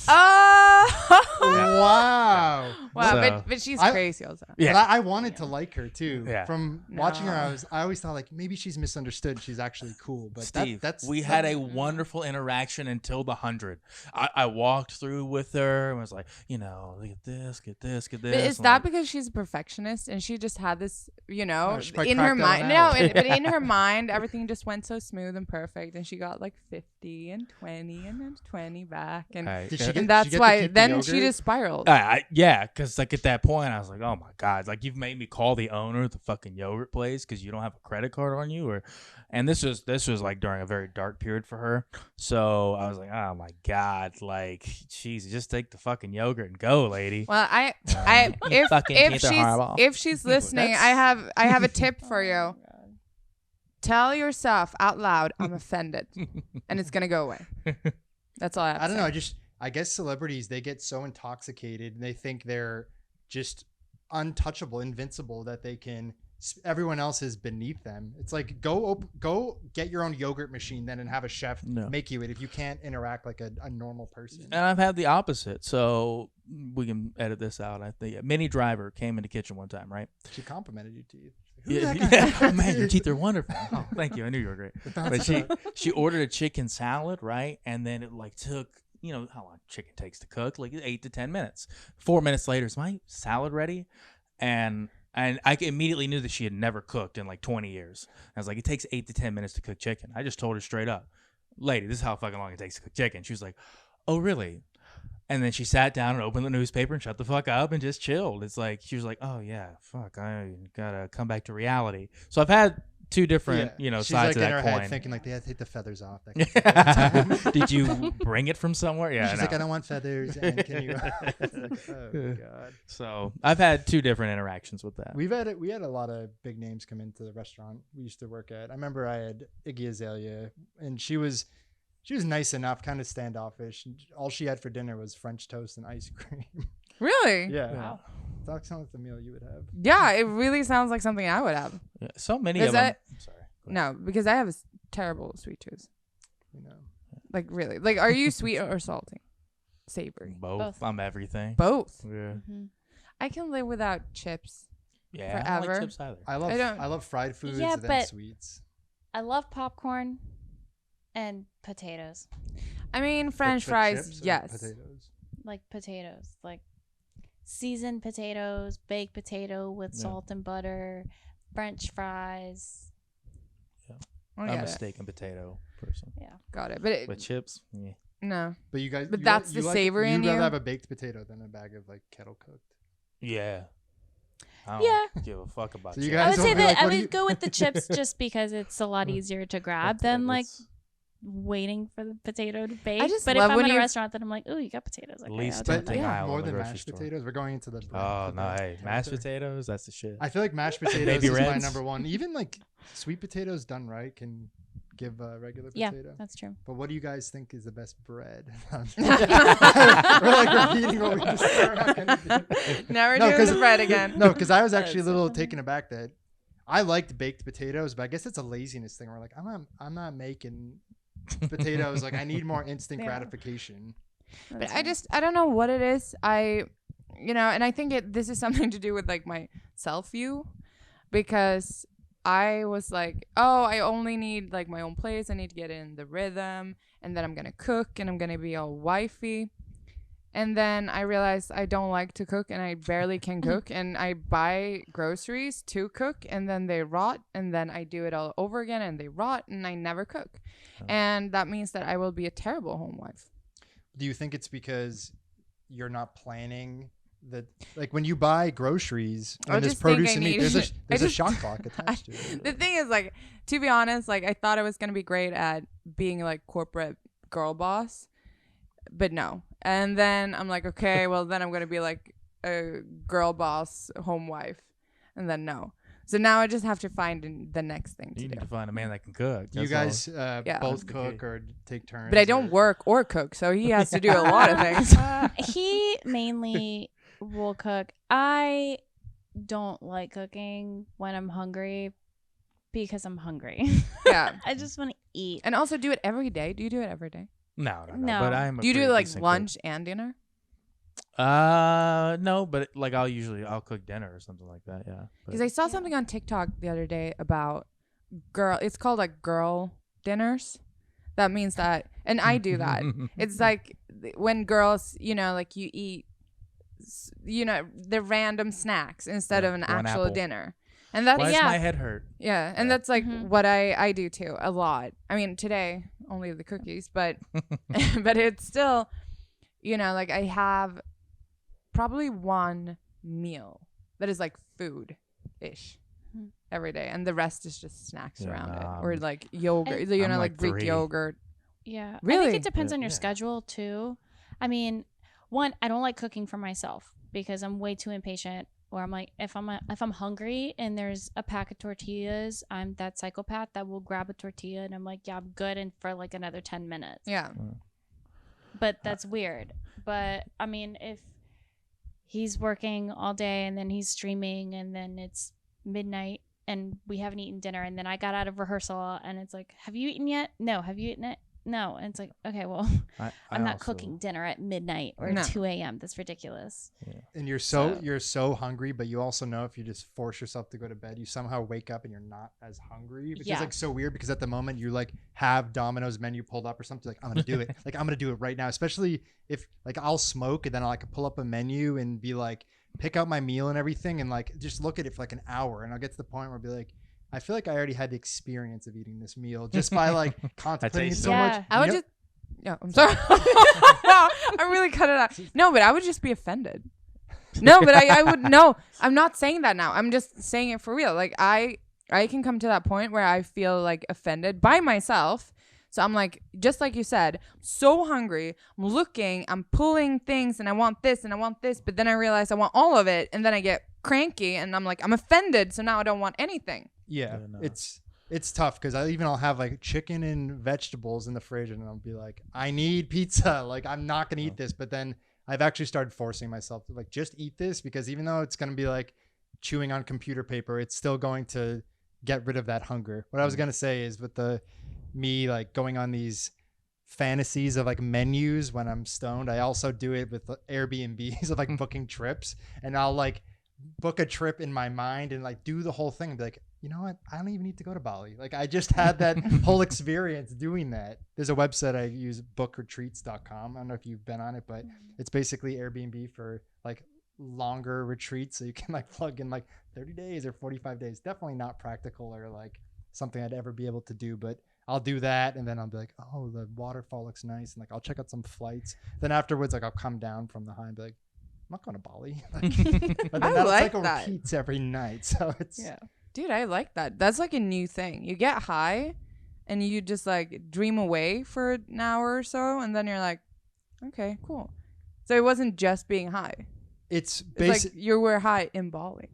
Wow. Wow, So- but she's I- crazy also. Yeah. But I wanted to like her too. Yeah. From watching her, I always thought like maybe she's misunderstood. She's actually cool. But Steve, that's we had a wonderful interaction until the 100. I walked through with her and was like, look at this, get this, get this. But is I'm that like, because she's a perfectionist and she just had this, she probably in her cracked that mind? one No, out. but in her mind, everything just went so smooth and perfect, and she got like 50 and 20 and then 20 back, and all right, Did she good. get- and that's to why keep the then she yogurt? just spiraled. Yeah, because like at that point, I was like, oh my god, like you've made me call the owner of the fucking yogurt place because you don't have a credit card on you, and this was like during a very dark period for her. So I was like, oh my god, like, jeez, just take the fucking yogurt and go, lady. Well, Fucking teeth are horrible. if she's listening, I have a tip for you. Tell yourself out loud, "I'm offended," and it's gonna go away. That's all I have to I don't say. know. I guess celebrities, they get so intoxicated and they think they're just untouchable, invincible, that they can. Everyone else is beneath them. It's like go get your own yogurt machine then and have a chef make you it if you can't interact like a normal person. And I've had the opposite, so we can edit this out. I think Minnie Driver came in the kitchen one time, right? She complimented your teeth. Oh man, your teeth are wonderful. Oh, thank you. I knew you were great. But she ordered a chicken salad, right? And then it like took, how long chicken takes to cook, like 8 to 10 minutes. 4 minutes later, is my salad ready? And I immediately knew that she had never cooked in like 20 years. I was like, it takes 8 to 10 minutes to cook chicken. I just told her straight up, lady, this is how fucking long it takes to cook chicken. She was like, oh really? And then she sat down and opened the newspaper and shut the fuck up and just chilled. It's like, she was like, oh yeah, fuck, I gotta come back to reality. So I've had two different, She's sides like of in that her coin. head thinking like they have to take the feathers off. That kind of thing. Did you bring it from somewhere? Yeah, She's no. like, I don't want feathers. And can you? It's like, oh god. So I've had two different interactions with that. We had a lot of big names come into the restaurant we used to work at. I remember I had Iggy Azalea, and she was nice enough, kind of standoffish. And all she had for dinner was French toast and ice cream. Really? Yeah. Wow. That sounds like the meal you would have. Yeah, it really sounds like something I would have. Yeah, so many Is of them. that- Sorry. No, because I have a terrible sweet tooth. You know. Like really. Like, are you sweet or salty? Savory. Both. I'm everything. Both. Yeah. I can live without chips. Yeah. I don't Forever. like chips either. I love fried foods Yeah, and then but- sweets. I love popcorn and potatoes. I mean, French fries, chips or yes. Potatoes. Like potatoes. Like seasoned potatoes, baked potato with Yeah. salt and butter, French fries. I I'm get a it. steak and potato person. Got it. But But chips, yeah. no. But you guys. But you that's you the savory in You'd rather you? have a baked potato than a bag of like kettle cooked. Yeah. I Yeah. don't give a fuck about So you chips. guys I would don't say be that like, I what do would you- go with the chips just because it's a lot easier to grab than like It's waiting for the potato to bake. just But if love I'm when in a you- restaurant, then I'm like, oh, you got potatoes. Okay, Least I'll tempting take that. thing Yeah, aisle more in the than grocery mashed store. potatoes. We're going into the. Oh the no! Hey, mashed territory. potatoes. That's the shit. I feel like mashed potatoes Baby is my reds. number one. Even like sweet potatoes done right can give a regular Yeah, potato. that's true. But what do you guys think is the best bread? We're like repeating what we just said. Never No, doing 'cause- the bread again. No, because I was actually a That's so little funny. taken aback that I liked baked potatoes, but I guess it's a laziness thing. We're like, I'm not making potatoes. Like I need more instant Yeah. gratification. But I don't know what it is. And I think this is something to do with like my self view, because I was like, oh, I only need like my own place. I need to get in the rhythm, and then I'm gonna cook, and I'm gonna be all wifey. And then I realized I don't like to cook, and I barely can cook, and I buy groceries to cook, and then they rot, and then I do it all over again, and they rot, and I never cook. Oh. And that means that I will be a terrible home wife. Do you think it's because you're not planning that? Like when you buy groceries I and there's just think produce I and meat, need- there's I a just- shot clock attached to it. The thing is, like, to be honest, like, I thought I was gonna be great at being like corporate girl boss, but no. And then I'm like, okay, well then I'm gonna be like a girl boss home wife, and then no. So now I just have to find the next thing to You do. need to find a man that can cook. Do you That's all. guys Yeah. both That's the cook key. or take turns? But I don't or- work or cook, so he has to do a lot of things. He mainly will cook. I don't like cooking when I'm hungry because I'm hungry. Yeah. I just want to eat. And also do it every day. Do you do it every day? No. No. But I'm. Do you do it like lunch and dinner? No, but like I'll cook dinner or something like that. Yeah. Because I saw something on TikTok the other day about it's called like girl dinners. That means that, and I do that. It's like when girls, like you eat, the random snacks instead of an actual apple. dinner. And that's, Why does my head hurt? yeah. And that's like what I do too, a lot. I mean, today, only the cookies, but, but it's still, like I have probably one meal that is like food-ish every day, and the rest is just snacks around it, or like yogurt, I'm like Greek 3. yogurt. Yeah. Really? I think it depends on your Yeah. schedule too. I mean, one, I don't like cooking for myself because I'm way too impatient. Where I'm like, if I'm hungry and there's a pack of tortillas, I'm that psychopath that will grab a tortilla and I'm like, yeah, I'm good, and for like another 10 minutes. Yeah. But that's weird. But I mean, if he's working all day and then he's streaming and then it's midnight and we haven't eaten dinner, and then I got out of rehearsal and it's like, have you eaten yet? No. Have you eaten it? No. And it's like, okay, well, I'm not cooking dinner at midnight or 2 a.m. That's ridiculous. Yeah. And you're so hungry, but you also know if you just force yourself to go to bed, you somehow wake up and you're not as hungry, which is like so weird, because at the moment you like have Domino's menu pulled up or something, like I'm gonna do it, like I'm gonna do it right now. Especially if like I'll smoke and then I'll like pull up a menu and be like, pick out my meal and everything, and like just look at it for like an hour, and I'll get to the point where I'll be like, I feel like I already had the experience of eating this meal just by like contemplating it so much. I would You know- just. No, I'm sorry. No, I really cut it out. No, but I would just be offended. No, but I would no. I'm not saying that now. I'm just saying it for real. Like I can come to that point where I feel like offended by myself. So I'm like, just like you said, so hungry. I'm looking, I'm pulling things, and I want this and I want this, but then I realize I want all of it, and then I get cranky, and I'm like, I'm offended, so now I don't want anything. Yeah, Yeah, no. it's tough, because I'll have like chicken and vegetables in the fridge, and I'll be like, I need pizza. Like I'm not gonna eat this, but then I've actually started forcing myself to like just eat this, because even though it's gonna be like chewing on computer paper, it's still going to get rid of that hunger. What I was gonna say is with me like going on these fantasies of like menus when I'm stoned, I also do it with Airbnbs of like booking trips, and I'll like book a trip in my mind and like do the whole thing and be like, you know what? I don't even need to go to Bali. Like I just had that whole experience doing that. There's a website I use, bookretreats.com. I don't know if you've been on it, but it's basically Airbnb for like longer retreats. So you can like plug in like 30 days or 45 days. Definitely not practical or like something I'd ever be able to do, but I'll do that. And then I'll be like, oh, the waterfall looks nice. And like, I'll check out some flights. Then afterwards, like I'll come down from the high and be like, I'm not going to Bali. Like, but then I that's like like that. repeats every night. So it's, Dude, I like that. That's like a new thing. You get high and you just like dream away for an hour or so, and then you're like, okay, cool. So it wasn't just being high. it's It's basic. like you were high in Bali.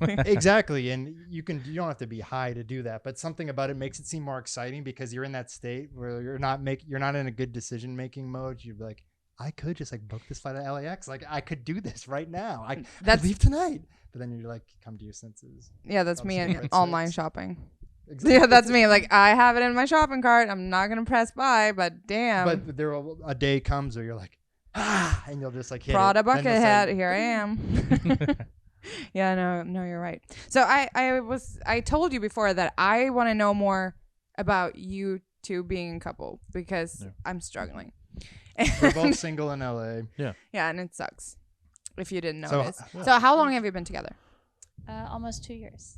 Exactly. And you don't have to be high to do that, but something about it makes it seem more exciting, because you're in that state where you're not in a good decision making mode. You're like, I could just like book this flight at LAX. Like I could do this right now. I could leave tonight. But then you're like, come to your senses. Yeah, that's me in Right, online so shopping. Exactly. Yeah, that's me. Like I have it in my shopping cart. I'm not gonna press buy, but damn. But a day comes where you're like, and you'll just like hit Prada it. Then bucket you'll say, hat. Here I am. Yeah, no, you're right. So I told you before that I want to know more about you two being a couple, because I'm struggling. We're both single in LA. Yeah, and it sucks if you didn't So, notice. So how long have you been together? Almost 2 years.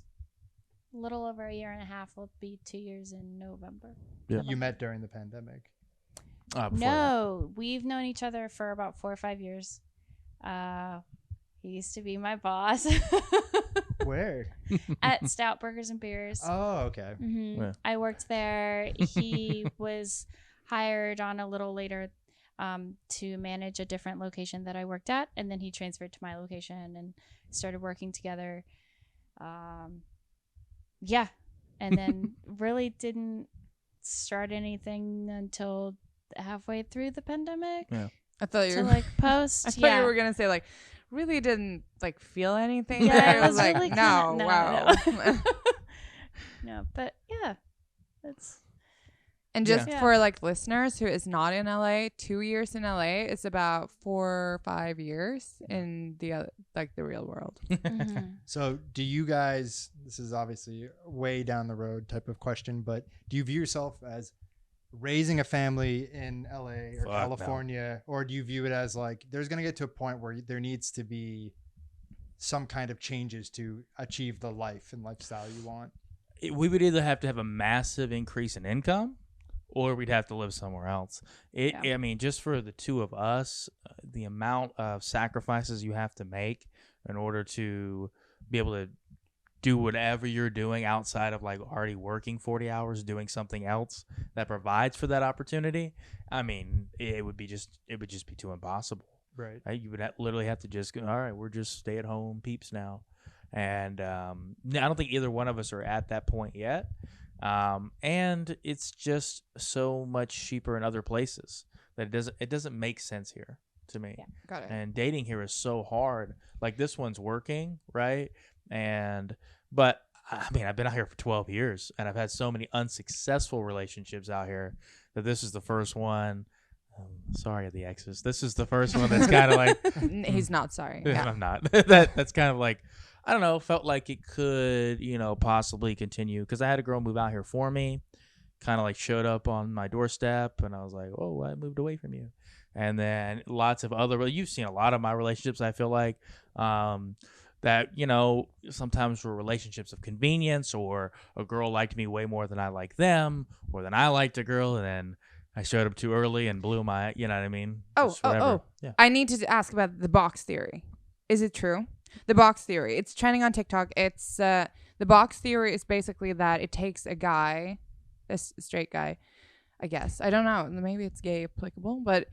A little over a year and a half. Will be 2 years in November. Yeah. You met during the pandemic. No, we've known each other for about 4 or 5 years. He used to be my boss Where? at Stout Burgers and Beers. Oh, okay. Mm-hmm. Yeah. I worked there. He was hired on a little later to manage a different location that I worked at, and then he transferred to my location and started working together. Yeah, and then really didn't start anything until halfway through the pandemic. Yeah. I thought you To were like post. I thought you were gonna say like really didn't like feel anything. Yeah, there. it was like really no, kinda, wow. no. No, but yeah, it's And just Yeah. for like listeners who is not in LA, 2 years in LA is about 4 or 5 years in the like the real world. So do you guys, this is obviously way down the road type of question, but do you view yourself as raising a family in LA or Fuck no. California, or do you view it as like there's going to get to a point where there needs to be some kind of changes to achieve the life and lifestyle you want? We would either have to have a massive increase in income, or we'd have to live somewhere else. Yeah. I mean, just for the two of us, the amount of sacrifices you have to make in order to be able to do whatever you're doing outside of like already working 40 hours, doing something else that provides for that opportunity. I mean, it would just be too impossible. Right. You would literally have to just go, all right, we're just stay at home peeps now. And I don't think either one of us are at that point yet. And it's just so much cheaper in other places that it doesn't make sense here to me. Yeah. Got it. And dating here is so hard. Like this one's working, right? But I mean, I've been out here for 12 years and I've had so many unsuccessful relationships out here that this is the first one. Sorry, the exes. This is the first one that's kind of like He's not sorry. Yeah. I'm not. That's kind of like, I don't know, felt like it could, possibly continue because I had a girl move out here for me, kind of like showed up on my doorstep and I was like, oh, I moved away from you. And then lots of you've seen a lot of my relationships, I feel like, that, sometimes were relationships of convenience, or a girl liked me way more than I liked them, or than I liked a girl, and then I showed up too early and blew my, you know what I mean? Just whatever. Yeah. I need to ask about the box theory. Is it true? The box theory. It's trending on TikTok. It's the box theory is basically that it takes a guy, a straight guy, I guess. I don't know. Maybe it's gay applicable, but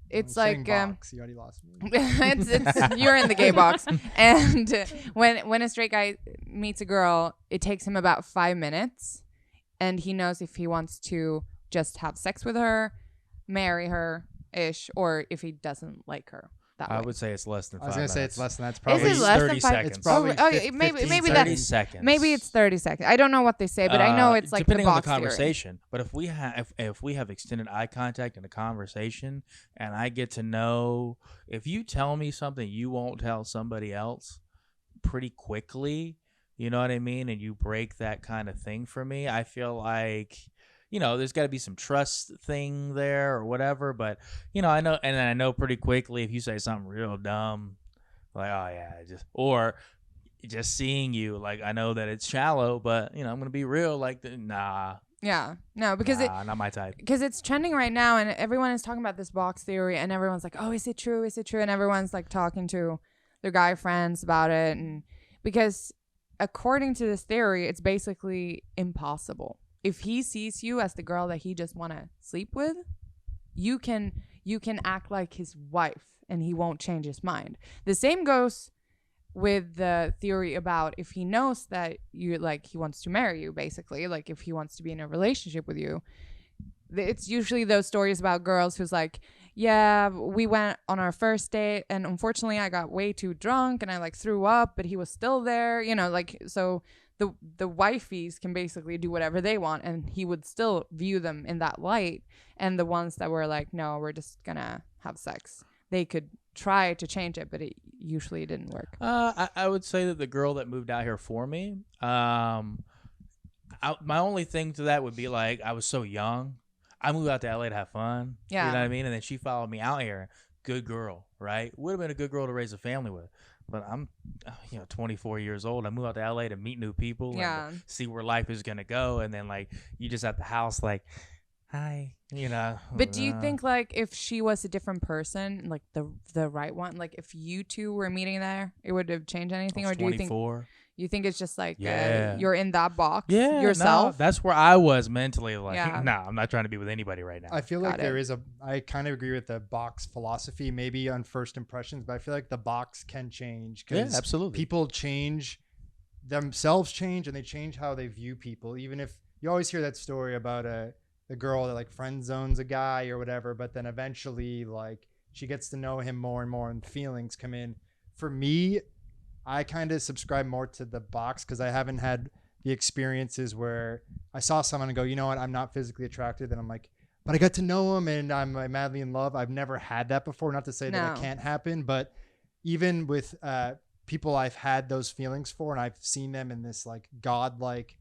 it's like box, you already lost me. it's you're in the gay box. And when a straight guy meets a girl, it takes him about 5 minutes, and he knows if he wants to just have sex with her, marry her ish, or if he doesn't like her. I would say it's less than 5 I was going to minutes. say it's less than that. It's Is probably it less 30 than 5? seconds. It's probably maybe 15, maybe 30 that's seconds. maybe it's 30 seconds. I don't know what they say, but I know it's like depending the on box the conversation. But if we have extended eye contact in a conversation, and I get to know, if you tell me something you won't tell somebody else pretty quickly, you know what I mean, and you break that kind of thing for me, I feel like, there's got to be some trust thing there or whatever. But I know, and then I know pretty quickly if you say something real dumb, like, oh yeah, just seeing you, like, I know that it's shallow, but I'm gonna be real, like, nah. Yeah, no, because not my type. Because it's trending right now, and everyone is talking about this box theory, and everyone's like, "Oh, is it true? Is it true?" And everyone's like talking to their guy friends about it, and because according to this theory, it's basically impossible. If he sees you as the girl that he just want to sleep with, you can act like his wife, and he won't change his mind. The same goes with the theory about if he knows that you, like, he wants to marry you, basically, like if he wants to be in a relationship with you. It's usually those stories about girls who's like, yeah, we went on our first date and unfortunately I got way too drunk and I like threw up, but he was still there, like, so the wifeys can basically do whatever they want and he would still view them in that light. And the ones that were like, no, we're just gonna have sex, they could try to change it, but it usually didn't work. I would say that the girl that moved out here for me, my only thing to that would be, like, I was so young. I moved out to LA to have fun. Yeah. You know what I mean? And then she followed me out here. Good girl, right? Would have been a good girl to raise a family with. But I'm, 24 years old. I moved out to LA to meet new people and see where life is going to go. And then, like, you just at the house, like, hi, But do you think, like, if she was a different person, like the right one, like if you two were meeting there, it would have changed anything? Or do 24. you think it's just like Yeah. you're in that box No, yourself? that's where I was mentally, like, Yeah. no, I'm not trying to be with anybody right now. I feel Got like it. I kind of agree with the box philosophy, maybe on first impressions, but I feel like the box can change Yeah, because absolutely. people change, themselves change, and they change how they view people. Even if you always hear that story about a girl that like friend zones a guy or whatever, but then eventually like she gets to know him more and more and feelings come in. For me, I kind of subscribe more to the box because I haven't had the experiences where I saw someone and go, you know what, I'm not physically attracted, and I'm like, but I got to know him and I'm like, madly in love. I've never had that before. Not to say that it No. can't happen, but even with people I've had those feelings for, and I've seen them in this like godlike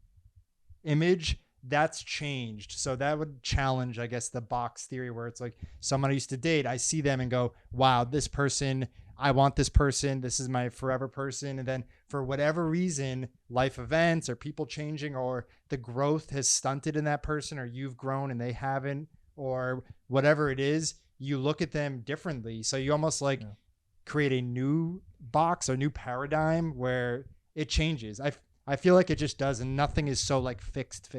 image, that's changed. So that would challenge, I guess, the box theory where it's like someone I used to date, I see them and go, wow, this person, I want this person, this is my forever person. And then for whatever reason, life events or people changing, or the growth has stunted in that person, or you've grown and they haven't, or whatever it is, you look at them differently. So you almost like create a new box or new paradigm where it changes. I feel like it just does, and nothing is so like fixed.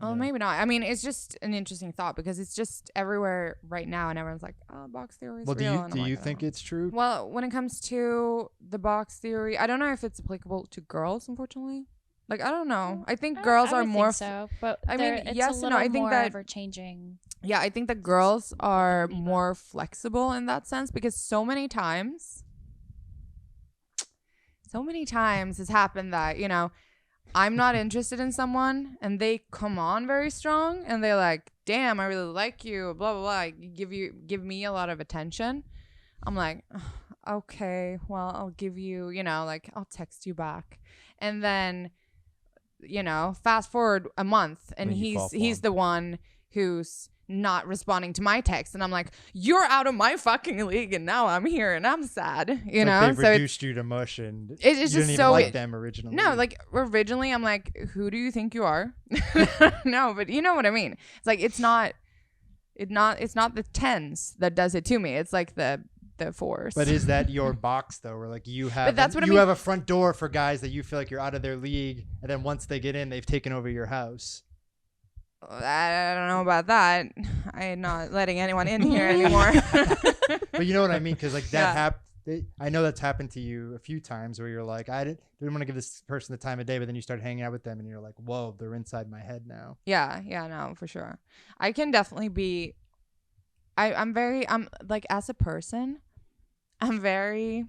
Well, maybe not. I mean, it's just an interesting thought because it's just everywhere right now, and everyone's like, "Oh, box theory is Well, real." do you think it's true? Well, when it comes to the box theory, I don't know if it's applicable to girls. Unfortunately, like I don't know. I think girls I are would more. think so, but I mean, it's yes a and little no. I think more that ever changing. Yeah, I think that girls are more flexible in that sense because so many times has happened that, you know, I'm not interested in someone and they come on very strong and they're like, damn, I really like you, blah, blah, blah. Give me a lot of attention. I'm like, okay, well, I'll give you, you know, like I'll text you back. And then, you know, fast forward a month and he's the one who's not responding to my text, and I'm like, you're out of my fucking league, and now I'm here and I'm sad, you know. They've so reduced you to mush, and it's you just didn't even so like them originally. No, like originally I'm like, who do you think you are? No, but you know what I mean. It's like it's not the tens that does it to me. It's like the fours. But is that your box though, where like you have that's what I you mean. have a front door for guys that you feel like you're out of their league, and then once they get in, they've taken over your house? I don't know about that. I'm not letting anyone in here anymore. But you know what I mean, because like that Yeah. I know that's happened to you a few times where you're like, I didn't want to give this person the time of day, but then you start hanging out with them and you're like, whoa, they're inside my head now. Yeah, no, for sure. I can definitely be. I'm like as a person, I'm very.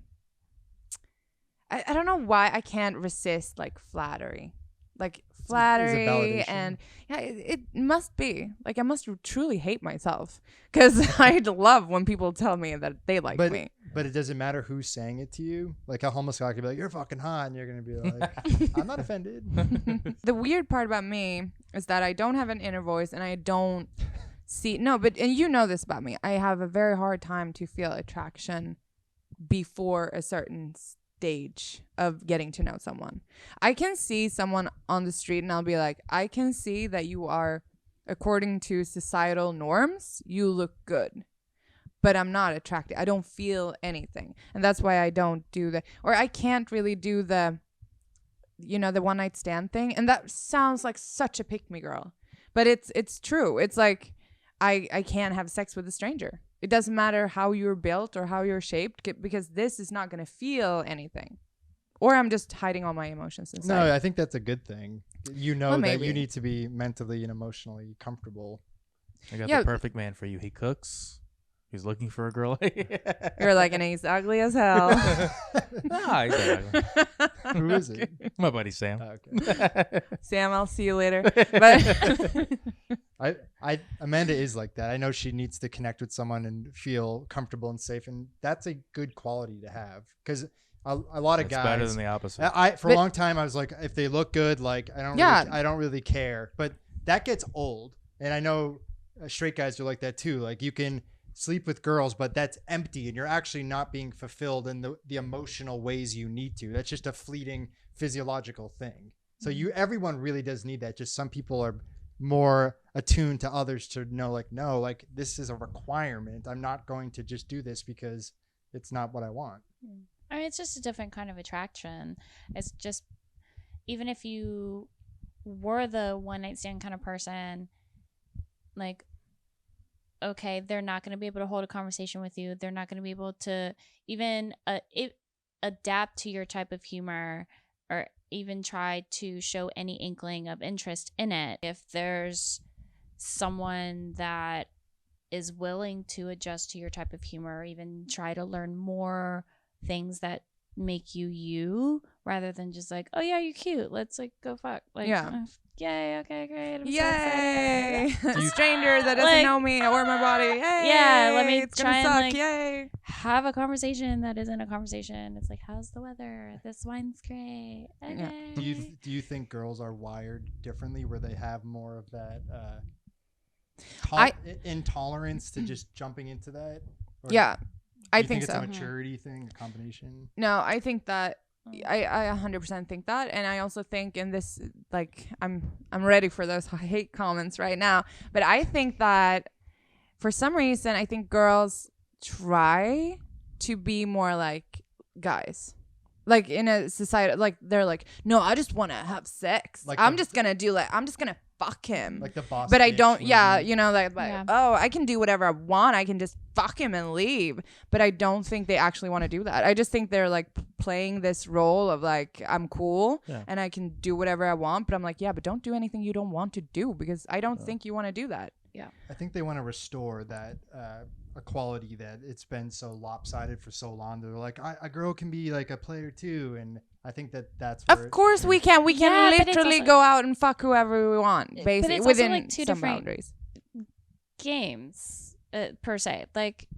I don't know why I can't resist like flattery. Like flattery validation. and yeah, it must be like I must truly hate myself because I love when people tell me that they like me. But it doesn't matter who's saying it to you. Like a homeless guy could be like, "You're fucking hot," and you're gonna be like, "I'm not offended." The weird part about me is that I don't have an inner voice and I don't see and you know this about me. I have a very hard time to feel attraction before a certain stage of getting to know someone. I can see someone on the street and I'll be like, I can see that you are, according to societal norms, you look good, but I'm not attracted. I don't feel anything. And that's why I don't do or I can't really do the one night stand thing. And that sounds like such a pick me girl, but it's true. It's like, I can't have sex with a stranger. It doesn't matter how you're built or how you're shaped because this is not going to feel anything. Or I'm just hiding all my emotions inside. No, I think that's a good thing. You know that you maybe. need to be mentally and emotionally comfortable. I got the perfect man for you. He cooks. He's looking for a girl. You're like, and he's ugly as hell. Nah, he's not ugly. Who is it? My buddy Sam. Okay. Sam, I'll see you later. But Amanda is like that. I know she needs to connect with someone and feel comfortable and safe, and that's a good quality to have because a lot of It's guys better than the opposite. For a long time I was like, if they look good, like I don't really care, but that gets old. And I know straight guys are like that too. Like you can sleep with girls, but that's empty and you're actually not being fulfilled in the emotional ways you need to. That's just a fleeting physiological thing. So everyone really does need that. Just some people are more attuned to others to know like, no, like this is a requirement. I'm not going to just do this because it's not what I want. I mean, it's just a different kind of attraction. It's just, even if you were the one night stand kind of person, like, okay, they're not going to be able to hold a conversation with you. They're not going to be able to even adapt to your type of humor or even try to show any inkling of interest in it. If there's someone that is willing to adjust to your type of humor or even try to learn more things that make you rather than just like, oh yeah, you're cute, let's like go fuck. Like, Yeah. yay, okay, great, I'm so Yay! excited. Stranger that doesn't Like, know me or my body. Yay! yeah, let me it's try gonna and, suck. like, Yay! have a conversation that isn't a conversation. It's like, how's the weather? This wine's great. Okay. Do you think girls are wired differently, where they have more of that intolerance to just jumping into that? Or Yeah, do I you think it's so. a maturity thing, a combination. No, I think that I 100% think that, and I also think in this, like, I'm ready for those hate comments right now, but I think that for some reason I think girls try to be more like guys. Like in a society, like they're like, no, I just want to have sex. Like I'm just gonna fuck him. Like the boss. But I bitch don't, yeah, movement. you know, like, Yeah. oh, I can do whatever I want. I can just fuck him and leave. But I don't think they actually want to do that. I just think they're like playing this role of like, I'm cool and I can do whatever I want. But I'm like, yeah, but don't do anything you don't want to do, because I don't think you want to do that. Yeah. I think they want to restore that equality that it's been so lopsided for so long. They're like, a girl can be like a player too, and I think that's where Of course we can. We can Yeah, but it's literally also- go out and fuck whoever we want, But basically, it's also, within like, two some different boundaries. games per se. Like,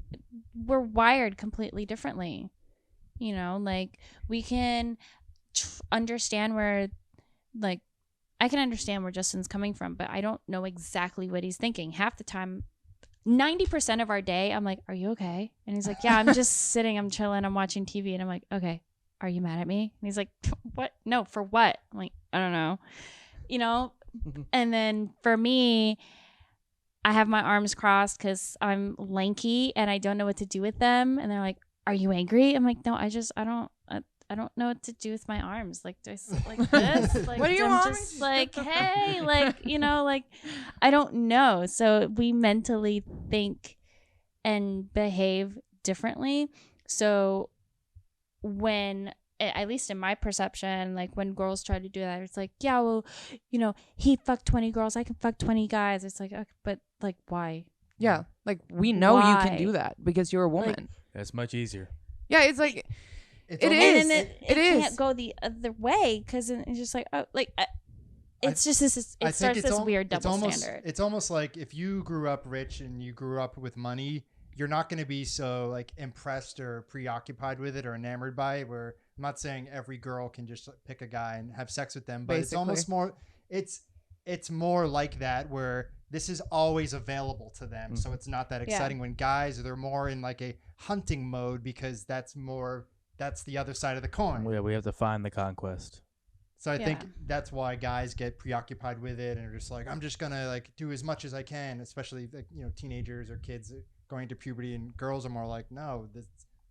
we're wired completely differently. You know, like, we can understand where, like, I can understand where Justin's coming from, but I don't know exactly what he's thinking. Half the time, 90% of our day, I'm like, are you okay? And he's like, yeah, I'm just sitting, I'm chilling, I'm watching TV. And I'm like, okay, are you mad at me? And he's like, what? No, for what? I'm like, I don't know. You know? And then for me, I have my arms crossed because I'm lanky and I don't know what to do with them. And they're like, are you angry? I'm like, no, I don't know what to do with my arms. Like, do I sit like this? Like, What do you I'm want? just like, hey, like, you know, like, I don't know. So we mentally think and behave differently. So when, at least in my perception, like when girls try to do that, it's like, yeah, well, you know, he fucked 20 girls, I can fuck 20 guys. It's like, okay, but like, why? Yeah, like we know you can Why? do that because you're a woman. That's much easier. Yeah, it's like It's It almost- is. And then it is. can't go the other way because it's just like, oh, like, it's just this. I It think starts it's this al- weird it's double almost, standard. It's almost like if you grew up rich and you grew up with money, you're not going to be so like impressed or preoccupied with it or enamored by it. Where I'm not saying every girl can just pick a guy and have sex with them, but it's Basically. almost more. It's more like that where this is always available to them, so it's not that exciting. When guys, they're more in like a hunting mode because that's the other side of the coin. Yeah, we have to find the conquest. So I think Yeah. that's why guys get preoccupied with it and are just like, I'm just gonna like do as much as I can, especially like, you know, teenagers or kids going to puberty, and girls are more like, no,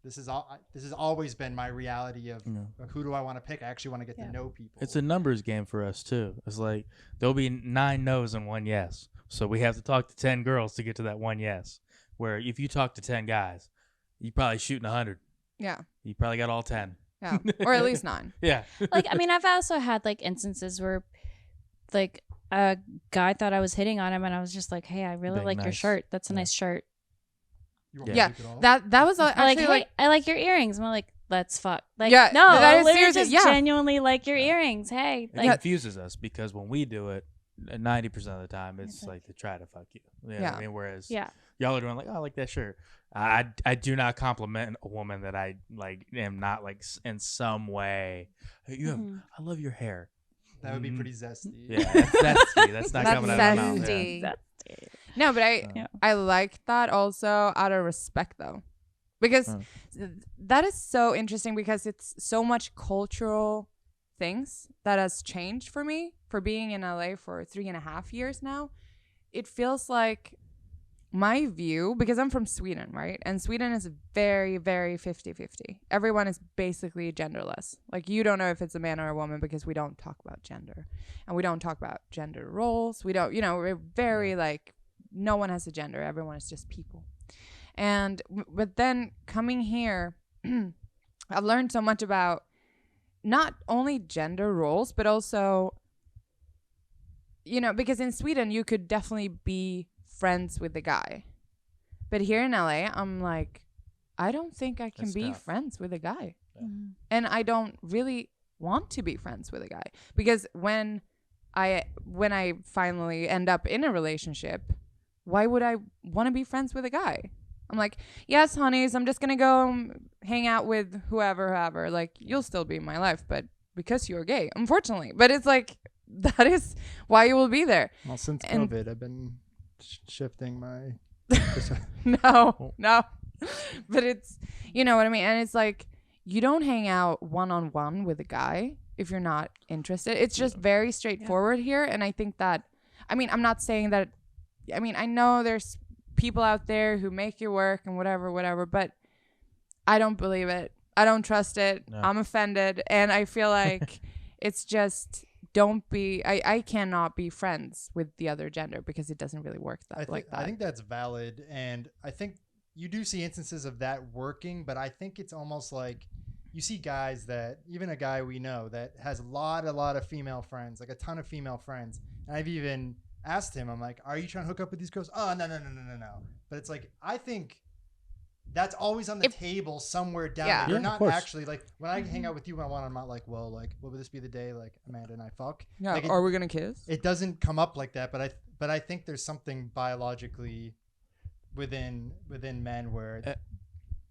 this is always been my reality of who do I want to pick. I actually want to get to know people. It's a numbers game for us too. It's like there'll be 9 no's and 1 yes. So we have to talk to 10 girls to get to that 1 yes. Where if you talk to 10 guys, you probably shooting 100. yeah, You probably got all 10. yeah, or at least 9. Yeah. Like, I mean, I've also had like instances where like a guy thought I was hitting on him and I was just like, hey, I really Being like your nice. shirt. That's a nice shirt. You want me to Yeah, take it off? that was I'm like, actually hey, like I like your earrings. I'm like, let's fuck. Like, Yeah, no, that I is literally seriously- just yeah. genuinely like your earrings. Hey, It like, confuses us because when we do it, 90% of the time it's like to try to fuck you. You know what Yeah. I mean? Whereas yeah. y'all are doing like, oh, I like that shirt. I do not compliment a woman that I like am not like in some way. Hey, I love your hair. That would be pretty zesty. Yeah, that's zesty. That's not That's coming out of my mouth. zesty. Yeah. no, but Yeah. I like that also out of respect though, because that is so interesting because it's so much cultural things that has changed for me for being in LA for 3.5 years now. It feels like my view, because I'm from Sweden, right? And Sweden is very, very 50-50. Everyone is basically genderless. Like, you don't know if it's a man or a woman because we don't talk about gender. And we don't talk about gender roles. We don't, you know, we're very like, no one has a gender. Everyone is just people. And, but then coming here, I've learned so much about not only gender roles, but also, you know, because in Sweden, you could definitely be friends with the guy. But here in LA, I'm like, I don't think I can That's be tough. friends with a guy. Mhm. And I don't really want to be friends with a guy. Because when I finally end up in a relationship, why would I want to be friends with a guy? I'm like, yes, honeys, I'm just gonna go hang out with whoever. Like, you'll still be in my life, but because you're gay, unfortunately. But it's like, that is why you will be there. Well, since And- COVID, I've been shifting my. No. But it's, you know what I mean? And it's like, you don't hang out one-on-one with a guy if you're not interested. It's just very straightforward here. And I think that, I mean, I'm not saying that, I mean, I know there's people out there who make it work and whatever, but I don't believe it. I don't trust it. No. I'm offended. And I feel like it's just, don't be, I cannot be friends with the other gender because it doesn't really work that. I think that's valid. And I think you do see instances of that working, but I think it's almost like you see guys that, even a guy we know that has a lot of female friends, like a ton of female friends. And I've even asked him, I'm like, are you trying to hook up with these girls? Oh, no. But it's like, I think that's always on the table somewhere down there. You're not actually, like, when I hang out with you one-on-one, I'm not like, well, like, what would this be the day, like, Amanda and I fuck? Yeah, like, are we going to kiss? It doesn't come up like that, but I think there's something biologically within men where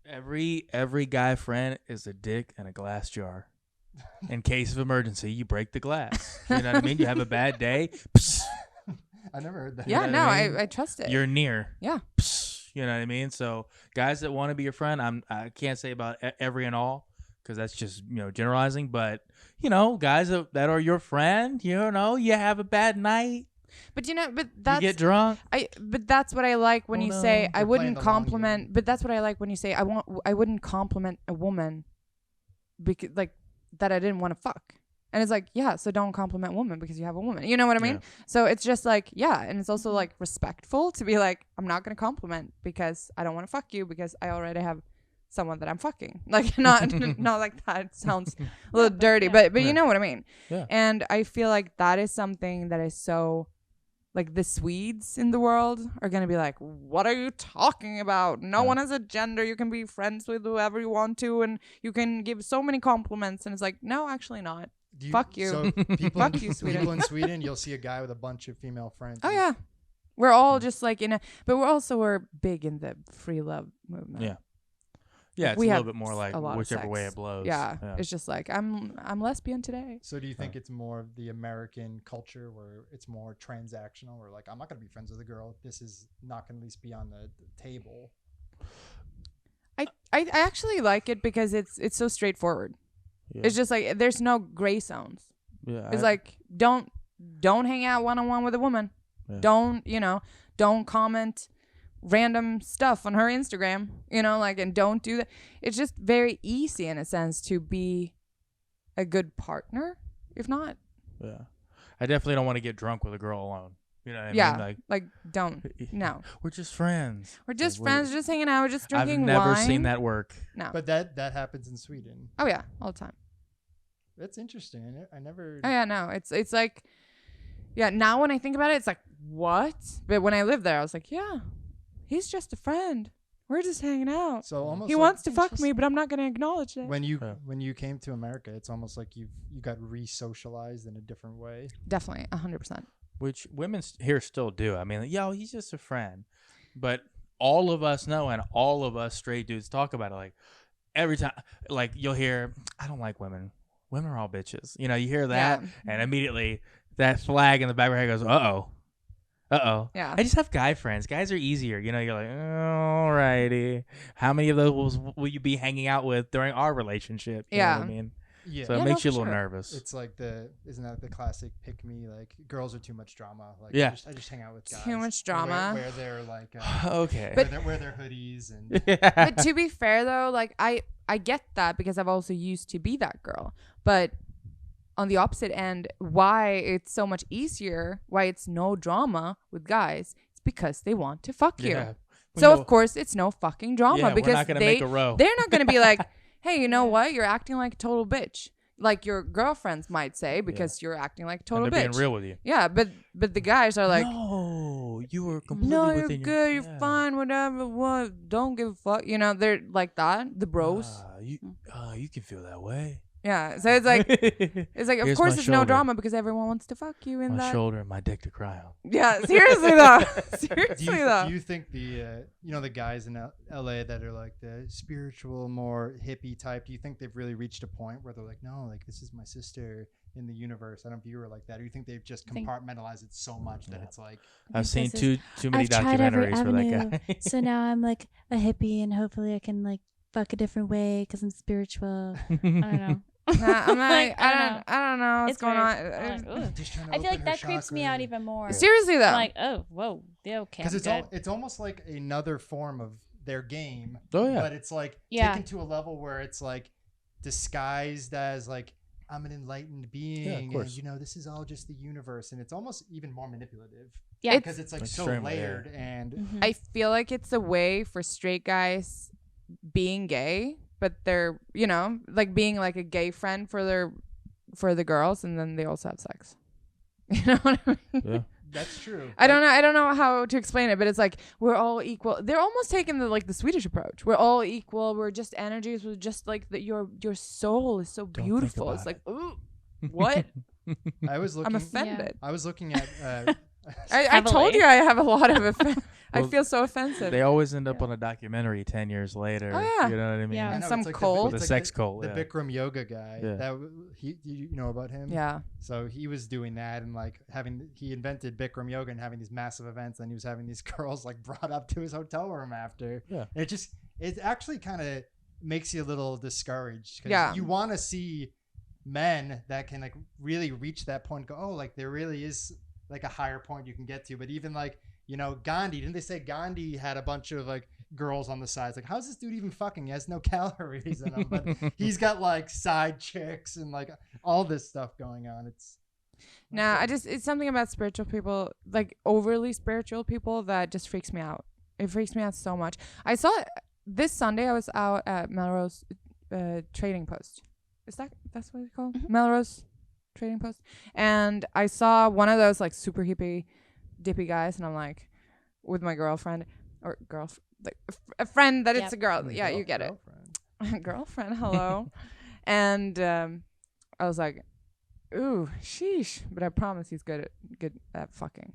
Every guy friend is a dick and a glass jar. In case of emergency, you break the glass. You know what I mean? You have a bad day. Psst, I never heard that. Yeah, know no, what I mean? I trust it. you're near. Yeah. Psst, you know what I mean? So guys that want to be your friend, I can't say about every and all because that's just, you know, generalizing. But, you know, guys that are your friend, you know, you have a bad night. But you know, You get drunk. but that's what I like when Oh, you no. say I You're wouldn't playing the long compliment. game. But that's what I like when you say I wouldn't compliment a woman because like that I didn't want to fuck. And it's like, yeah, so don't compliment women because you have a woman. You know what I mean? Yeah. So it's just like, yeah, and it's also like respectful to be like, I'm not gonna compliment because I don't want to fuck you because I already have someone that I'm fucking. Like not like that. It sounds a little dirty, but you know what I mean. Yeah. And I feel like that is something that is so, like, the Swedes in the world are going to be like, what are you talking about? No one has a gender. You can be friends with whoever you want to, and you can give so many compliments. And it's like, no, actually not. Fuck you. So people, Fuck you, Sweden. people in Sweden, you'll see a guy with a bunch of female friends. Oh, yeah. We're all just like but we're big in the free love movement. Yeah. Yeah, it's We a have little bit more like a lot of whichever way sex. it blows. Yeah. It's just like, I'm lesbian today. So do you think it's more of the American culture where it's more transactional, or like, I'm not going to be friends with a girl if this is not going to at least be on the table? I actually like it because it's so straightforward. Yeah. It's just like there's no gray zones. Yeah, It's like don't hang out one-on-one with a woman. Yeah. Don't comment random stuff on her Instagram, like, and don't do that. It's just very easy in a sense to be a good partner, if not. Yeah. I definitely don't want to get drunk with a girl alone. You know what I Yeah. mean? Like don't. No. We're just friends. We're just Like, friends, just hanging out, we're just drinking I've never wine. seen that work. No. But that happens in Sweden. Oh yeah, all the time. That's interesting. I never. Oh yeah, no. It's like, yeah, now when I think about it, it's like, what? But when I lived there, I was like, yeah, he's just a friend. We're just hanging out. So almost He like wants to fuck me, but I'm not gonna acknowledge it. when you Yeah. when you came to America, it's almost like you got re-socialized in a different way. Definitely, 100%. Which women here still do. I mean, yo, he's just a friend. But all of us know, and all of us straight dudes talk about it. Like, every time, like, you'll hear, I don't like women. Women are all bitches. You know, you hear that, Yeah. and immediately that flag in the back of your head goes, uh-oh. Uh-oh. Yeah. I just have guy friends. Guys are easier. You know, you're like, alrighty. How many of those will you be hanging out with during our relationship? You know what I mean? Yeah. So it Yeah, makes no, you a for little sure. nervous. It's like isn't that the classic pick me, like girls are too much drama. Like Yeah. I just hang out with guys. Too much who wear- drama. Wear their like Okay. wear their hoodies and But to be fair though, like I get that because I've also used to be that girl. But on the opposite end, why it's so much easier, why it's no drama with guys, it's because they want to fuck you. Yeah. We So know- of course it's no fucking drama Yeah, we're because not gonna they make a row. they're not gonna be like, hey, you know what? You're acting like a total bitch. Like your girlfriends might say because you're acting like a total and they're bitch. being real with you. Yeah, but the guys are like, no, you were completely no, you're within good, your, you're fine, whatever, what, don't give a fuck. They're like that, the bros. You can feel that way. Yeah. So it's like of Here's course my it's no shoulder. drama because everyone wants to fuck you in My that. shoulder and my dick to cry on. Yeah. Seriously though. Do Seriously you, though. do you think the the guys in LA that are like the spiritual, more hippie type, do you think they've really reached a point where they're like, no, like this is my sister in the universe, I don't view her like that? Or you think they've just compartmentalized it so much that it's like, I've seen this too many I've tried every documentaries for that avenue, guy. so now I'm like a hippie, and hopefully I can like fuck a different way because I'm spiritual. I don't know. Nah, I'm Like, like, I don't know what's It's going weird. on. I'm like, ugh. just trying to I feel open like her that creeps me out chakra. even more. Seriously though. I'm like, oh, whoa, yeah, okay. Because I'm good. it's almost like another form of their game. Oh, yeah. But it's like Yeah. taken to a level where it's like disguised as like, I'm an enlightened being, course. and this is all just the universe, and it's almost even more manipulative. Yeah. Because it's like so Extremely, layered and Mhm. I feel like it's a way for straight guys being gay, but they're like being like a gay friend for the girls, and then they also have sex. You know what I mean? Yeah. that's true. I don't know how to explain it, but it's like we're all equal. They're almost taking the Swedish approach. We're all equal. We're just energies. We're just like your soul is so Don't beautiful. think It's about like, ooh, what? I was looking. I'm offended. I was looking at. I told Heavily. you I have a lot of I Well, feel so offensive. They always end up on a documentary 10 years later. Oh, yeah. You know what I mean? Yeah. I And know, some it's like cult. The it's sex the, cult, The yeah. Bikram yoga guy. Yeah. You know about him? Yeah. So he was doing that and like he invented Bikram yoga and having these massive events, and he was having these girls like brought up to his hotel room after. Yeah. And it actually kind of makes you a little discouraged because Yeah. you want to see men that can like really reach that point and go, oh, like there really is like a higher point you can get to. But even like, Gandhi, didn't they say Gandhi had a bunch of like girls on the sides? Like, how's this dude even fucking? He has no calories in him, but he's got like side chicks and like all this stuff going on. It's It's something about spiritual people, like overly spiritual people, that just freaks me out. It freaks me out so much. I saw it this Sunday. I was out at Melrose Trading Post. That's what it's called? Melrose Trading Post. And I saw one of those like super hippie dippy guys, and I'm like, with my girlfriend or like a friend that it's a girl. Yeah, you get it. Girlfriend, hello. And I was like, ooh, sheesh. But I promise he's good at fucking.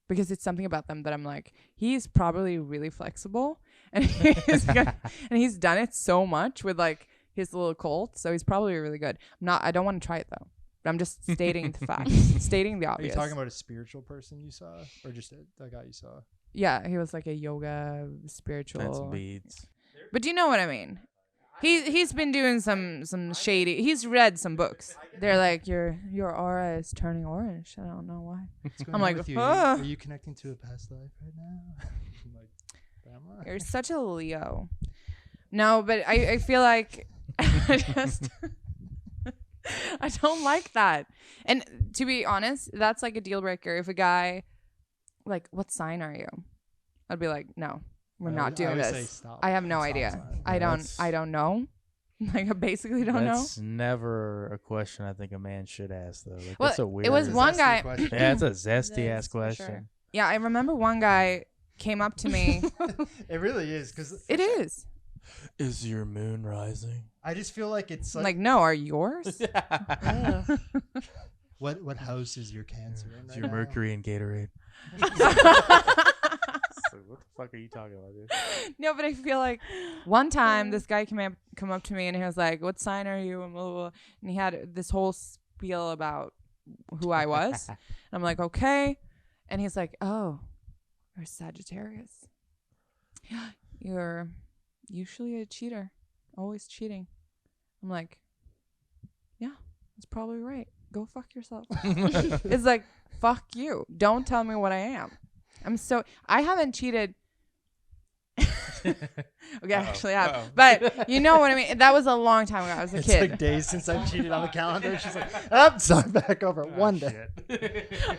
Because it's something about them that I'm like, he's probably really flexible, and he's done it so much with like his little cult, so he's probably really good. I don't want to try it though. But I'm just stating the facts, stating the Are you obvious. talking about a spiritual person you saw, or just a guy you saw? Yeah, he was like a yoga And some spiritual. beads. But you know what I mean. He's been doing some shady. He's read some books. They're like your aura is turning orange. I don't know why. What's going I'm on like, with you? "Ah." Are you connecting to a past life right now? I'm like, am I? You're such a Leo. No, but I feel like I just I don't like that. And to be honest, that's like a deal breaker. If a guy like, what sign are you? I'd be like, no, we're not doing always say this. stop. I have no Stop idea. sign. I don't know. Like I basically don't know. That's never a question I think a man should ask, though. Like, Well, that's a weird. it was It's a one zesty guy- question. Yeah, it's a zesty ass That's for question. sure. Yeah, I remember one guy came up to me. It really is because It is. Is your moon rising? I just feel like it's Like, no, are yours? what house is your Cancer in? Is Right your now? Mercury in Gatorade? So what the fuck are you talking about, dude? No, but I feel like one time this guy come up to me and he was like, "What sign are you?" And blah, blah, blah. And he had this whole spiel about who I was. And I'm like, "Okay." And he's like, "Oh, you're a Sagittarius. You're usually a cheater, always cheating." I'm like, "Yeah, that's probably right. Go fuck yourself." It's like, fuck you. Don't tell me what I am. I haven't cheated. Okay, I actually have. But you know what I mean? That was a long time ago. I was a It's kid. like days since I've cheated on the calendar. She's like, oh, sorry, back over one day.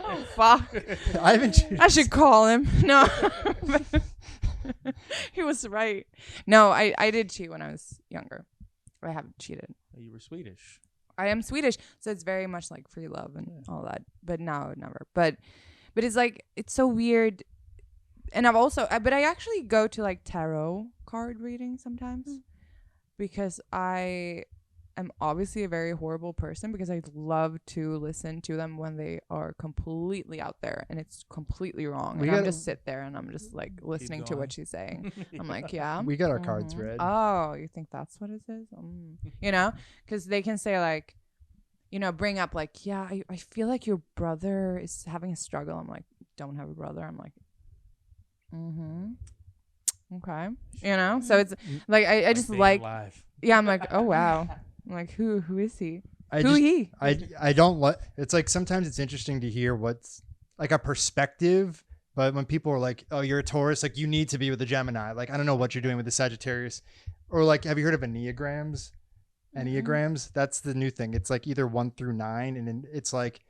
Oh, fuck. I haven't cheated. I should call him. No. He was right. No, I did cheat when I was younger. I haven't cheated. You were Swedish. I am Swedish, so it's very much like free love and all that. But no, never. But it's like, it's so weird. And but I actually go to like tarot card reading sometimes because I am obviously a very horrible person because I love to listen to them when they are completely out there and it's completely wrong. We And I'm gotta- just sit there and I'm just like listening to going. what she's saying. I'm like, yeah. We got our cards Mhm. read. Oh, you think that's what it is? You know, because they can say like, you know, bring up like, yeah, I feel like your brother is having a struggle. I'm like, don't have a brother. I'm like, okay, you know. So it's like I just being like, alive. yeah. I'm like, oh wow. I'm like, who is he? He? I don't like. It's like sometimes it's interesting to hear what's like a perspective, but when people are like, "Oh, you're a Taurus," like you need to be with a Gemini. Like I don't know what you're doing with the Sagittarius, or like, have you heard of Enneagrams? Enneagrams. That's the new thing. It's like either 1 through 9, and then it's like.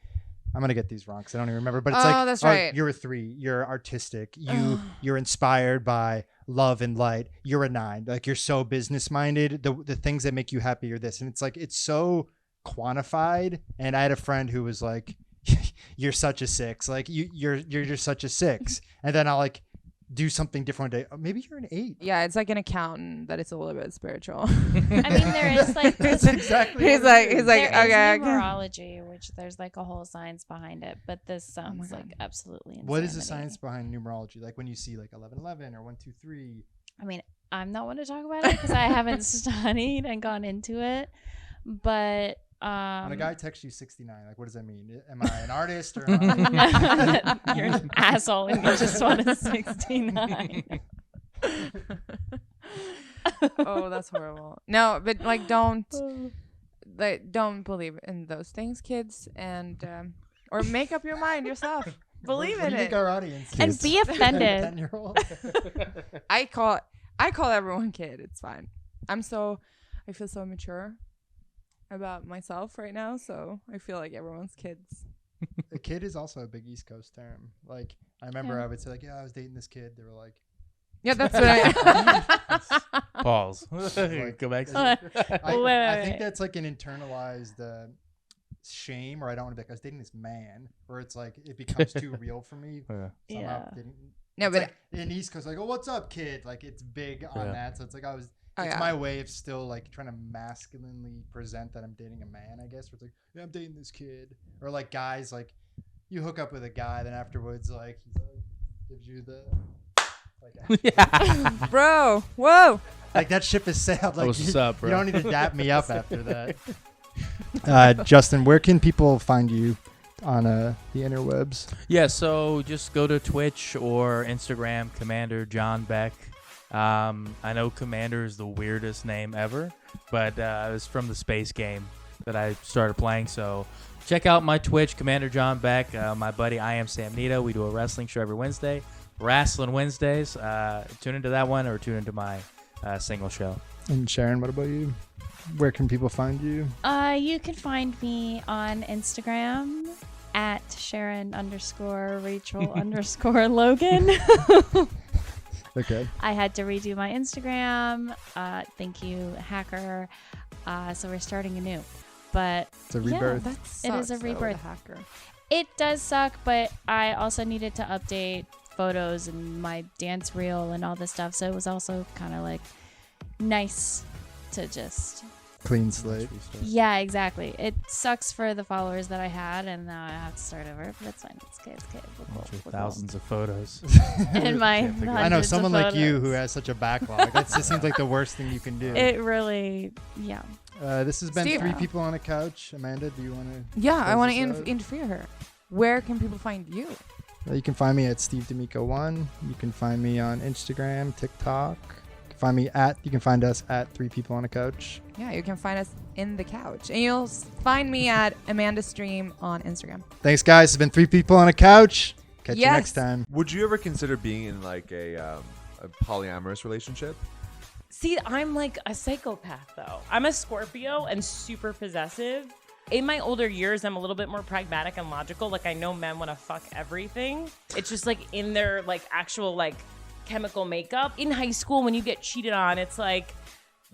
I'm gonna get these wrong because I don't even remember, but it's like, that's right. You're a 3. You're artistic. You're inspired by love and light. You're a 9. Like you're so business minded. The things that make you happy are this, and it's like it's so quantified. And I had a friend who was like, "You're such a 6. Like you're just such a 6." And then I'll like do something different one day. Oh, maybe you're an 8. Yeah, it's like an accountant that is a little bit spiritual. I mean, there is like That's exactly. He's what like, it is. there okay. is numerology, which there's like a whole science behind it, but this sounds God. like absolutely insane. What is the to me. science behind numerology? Like when you see like 1111 or 123. I mean, I'm not one to talk about it because I haven't studied and gone into it, but When a guy texts you 69, like what does that mean? Am I an artist or? Am I- you're an asshole and you just want a 69. Oh, that's horrible. No, but like don't believe in those things, kids, and or make up your mind yourself. Believe what in do you think it. our audience And is? be offended. 10-year-old. I call everyone kid. It's fine. I feel so mature about myself right now, so I feel like everyone's kids. A kid is also a big East Coast term. Like I remember I would say like, yeah, I was dating this kid. They were like, Yeah, that's what I. Pause. Go back. I Wait. think that's like an internalized shame, or I don't want to be like I was dating this man, or it's like it becomes too real for me. Yeah. Yeah. No, It's but like, in East Coast, like, oh, what's up, kid? Like it's big on Yeah. that. So it's like it's yeah. my way of still like trying to masculinely present that I'm dating a man, I guess. Where it's like, yeah, I'm dating this kid, or like guys, like you hook up with a guy, then afterwards, like he's like gives you the like, Yeah. bro, whoa. like that ship has sailed. Like What's you, up, bro? you don't need to dap me up after that. Justin, where can people find you on the interwebs? Yeah, so just go to Twitch or Instagram, Commander John Beck. I know Commander is the weirdest name ever, but it was from the space game that I started playing. So check out my Twitch, Commander John Beck. My buddy, I Am Sam Nito. We do a wrestling show every Wednesday, Wrestling Wednesdays. Tune into that one or tune into my single show. And Sharon, what about you? Where can people find you? You can find me on Instagram at Sharon_Rachel_Logan. Okay. I had to redo my Instagram. Thank you, hacker. So we're starting anew. But It's a rebirth. That It is a sucks, though, rebirth. the hacker. it does suck, but I also needed to update photos and my dance reel and all this stuff. So it was also kind of like nice to just... Clean slate. Yeah, exactly. It sucks for the followers that I had, and now I have to start over. But it's fine. It's good. We're cool. We're cool. Thousands of photos. And my Can't figure it out. I know hundreds of someone like you who photos. has such a backlog. That just seems like the worst thing you can do. It really, yeah. This has been Steve. 3 People on a Couch. Amanda, do you want to? Yeah, I want to Close this out. interfere her. Where can people find you? You can find me at Steve D'Amico1. You can find me on Instagram, TikTok. You can find us at 3 People on a Couch. Yeah, you can find us in the couch. And you'll find me at Amanda Stream on Instagram. Thanks, guys. It's been 3 People on a Couch. Catch you Yes. next time. Would you ever consider being in like a polyamorous relationship? See, I'm like a psychopath though. I'm a Scorpio and super possessive. In my older years, I'm a little bit more pragmatic and logical. Like I know men want to fuck everything. It's just like in their like actual like chemical makeup. In high school, when you get cheated on, it's like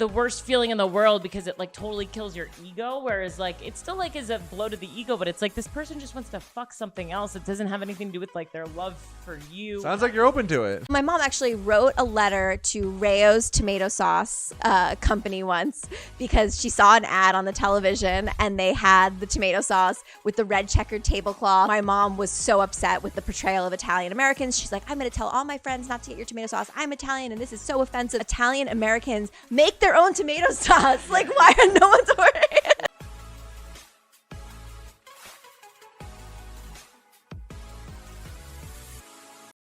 the worst feeling in the world because it like totally kills your ego. Whereas like it still like is a blow to the ego, but it's like this person just wants to fuck something else. It doesn't have anything to do with like their love for you. Sounds like you're open to it. My mom actually wrote a letter to Rayo's tomato sauce company once because she saw an ad on the television and they had the tomato sauce with the red checkered tablecloth. My mom was so upset with the portrayal of Italian Americans. She's like, I'm going to tell all my friends not to get your tomato sauce. I'm Italian and this is so offensive. Italian Americans make their own tomato sauce. Like, why are no one's ordering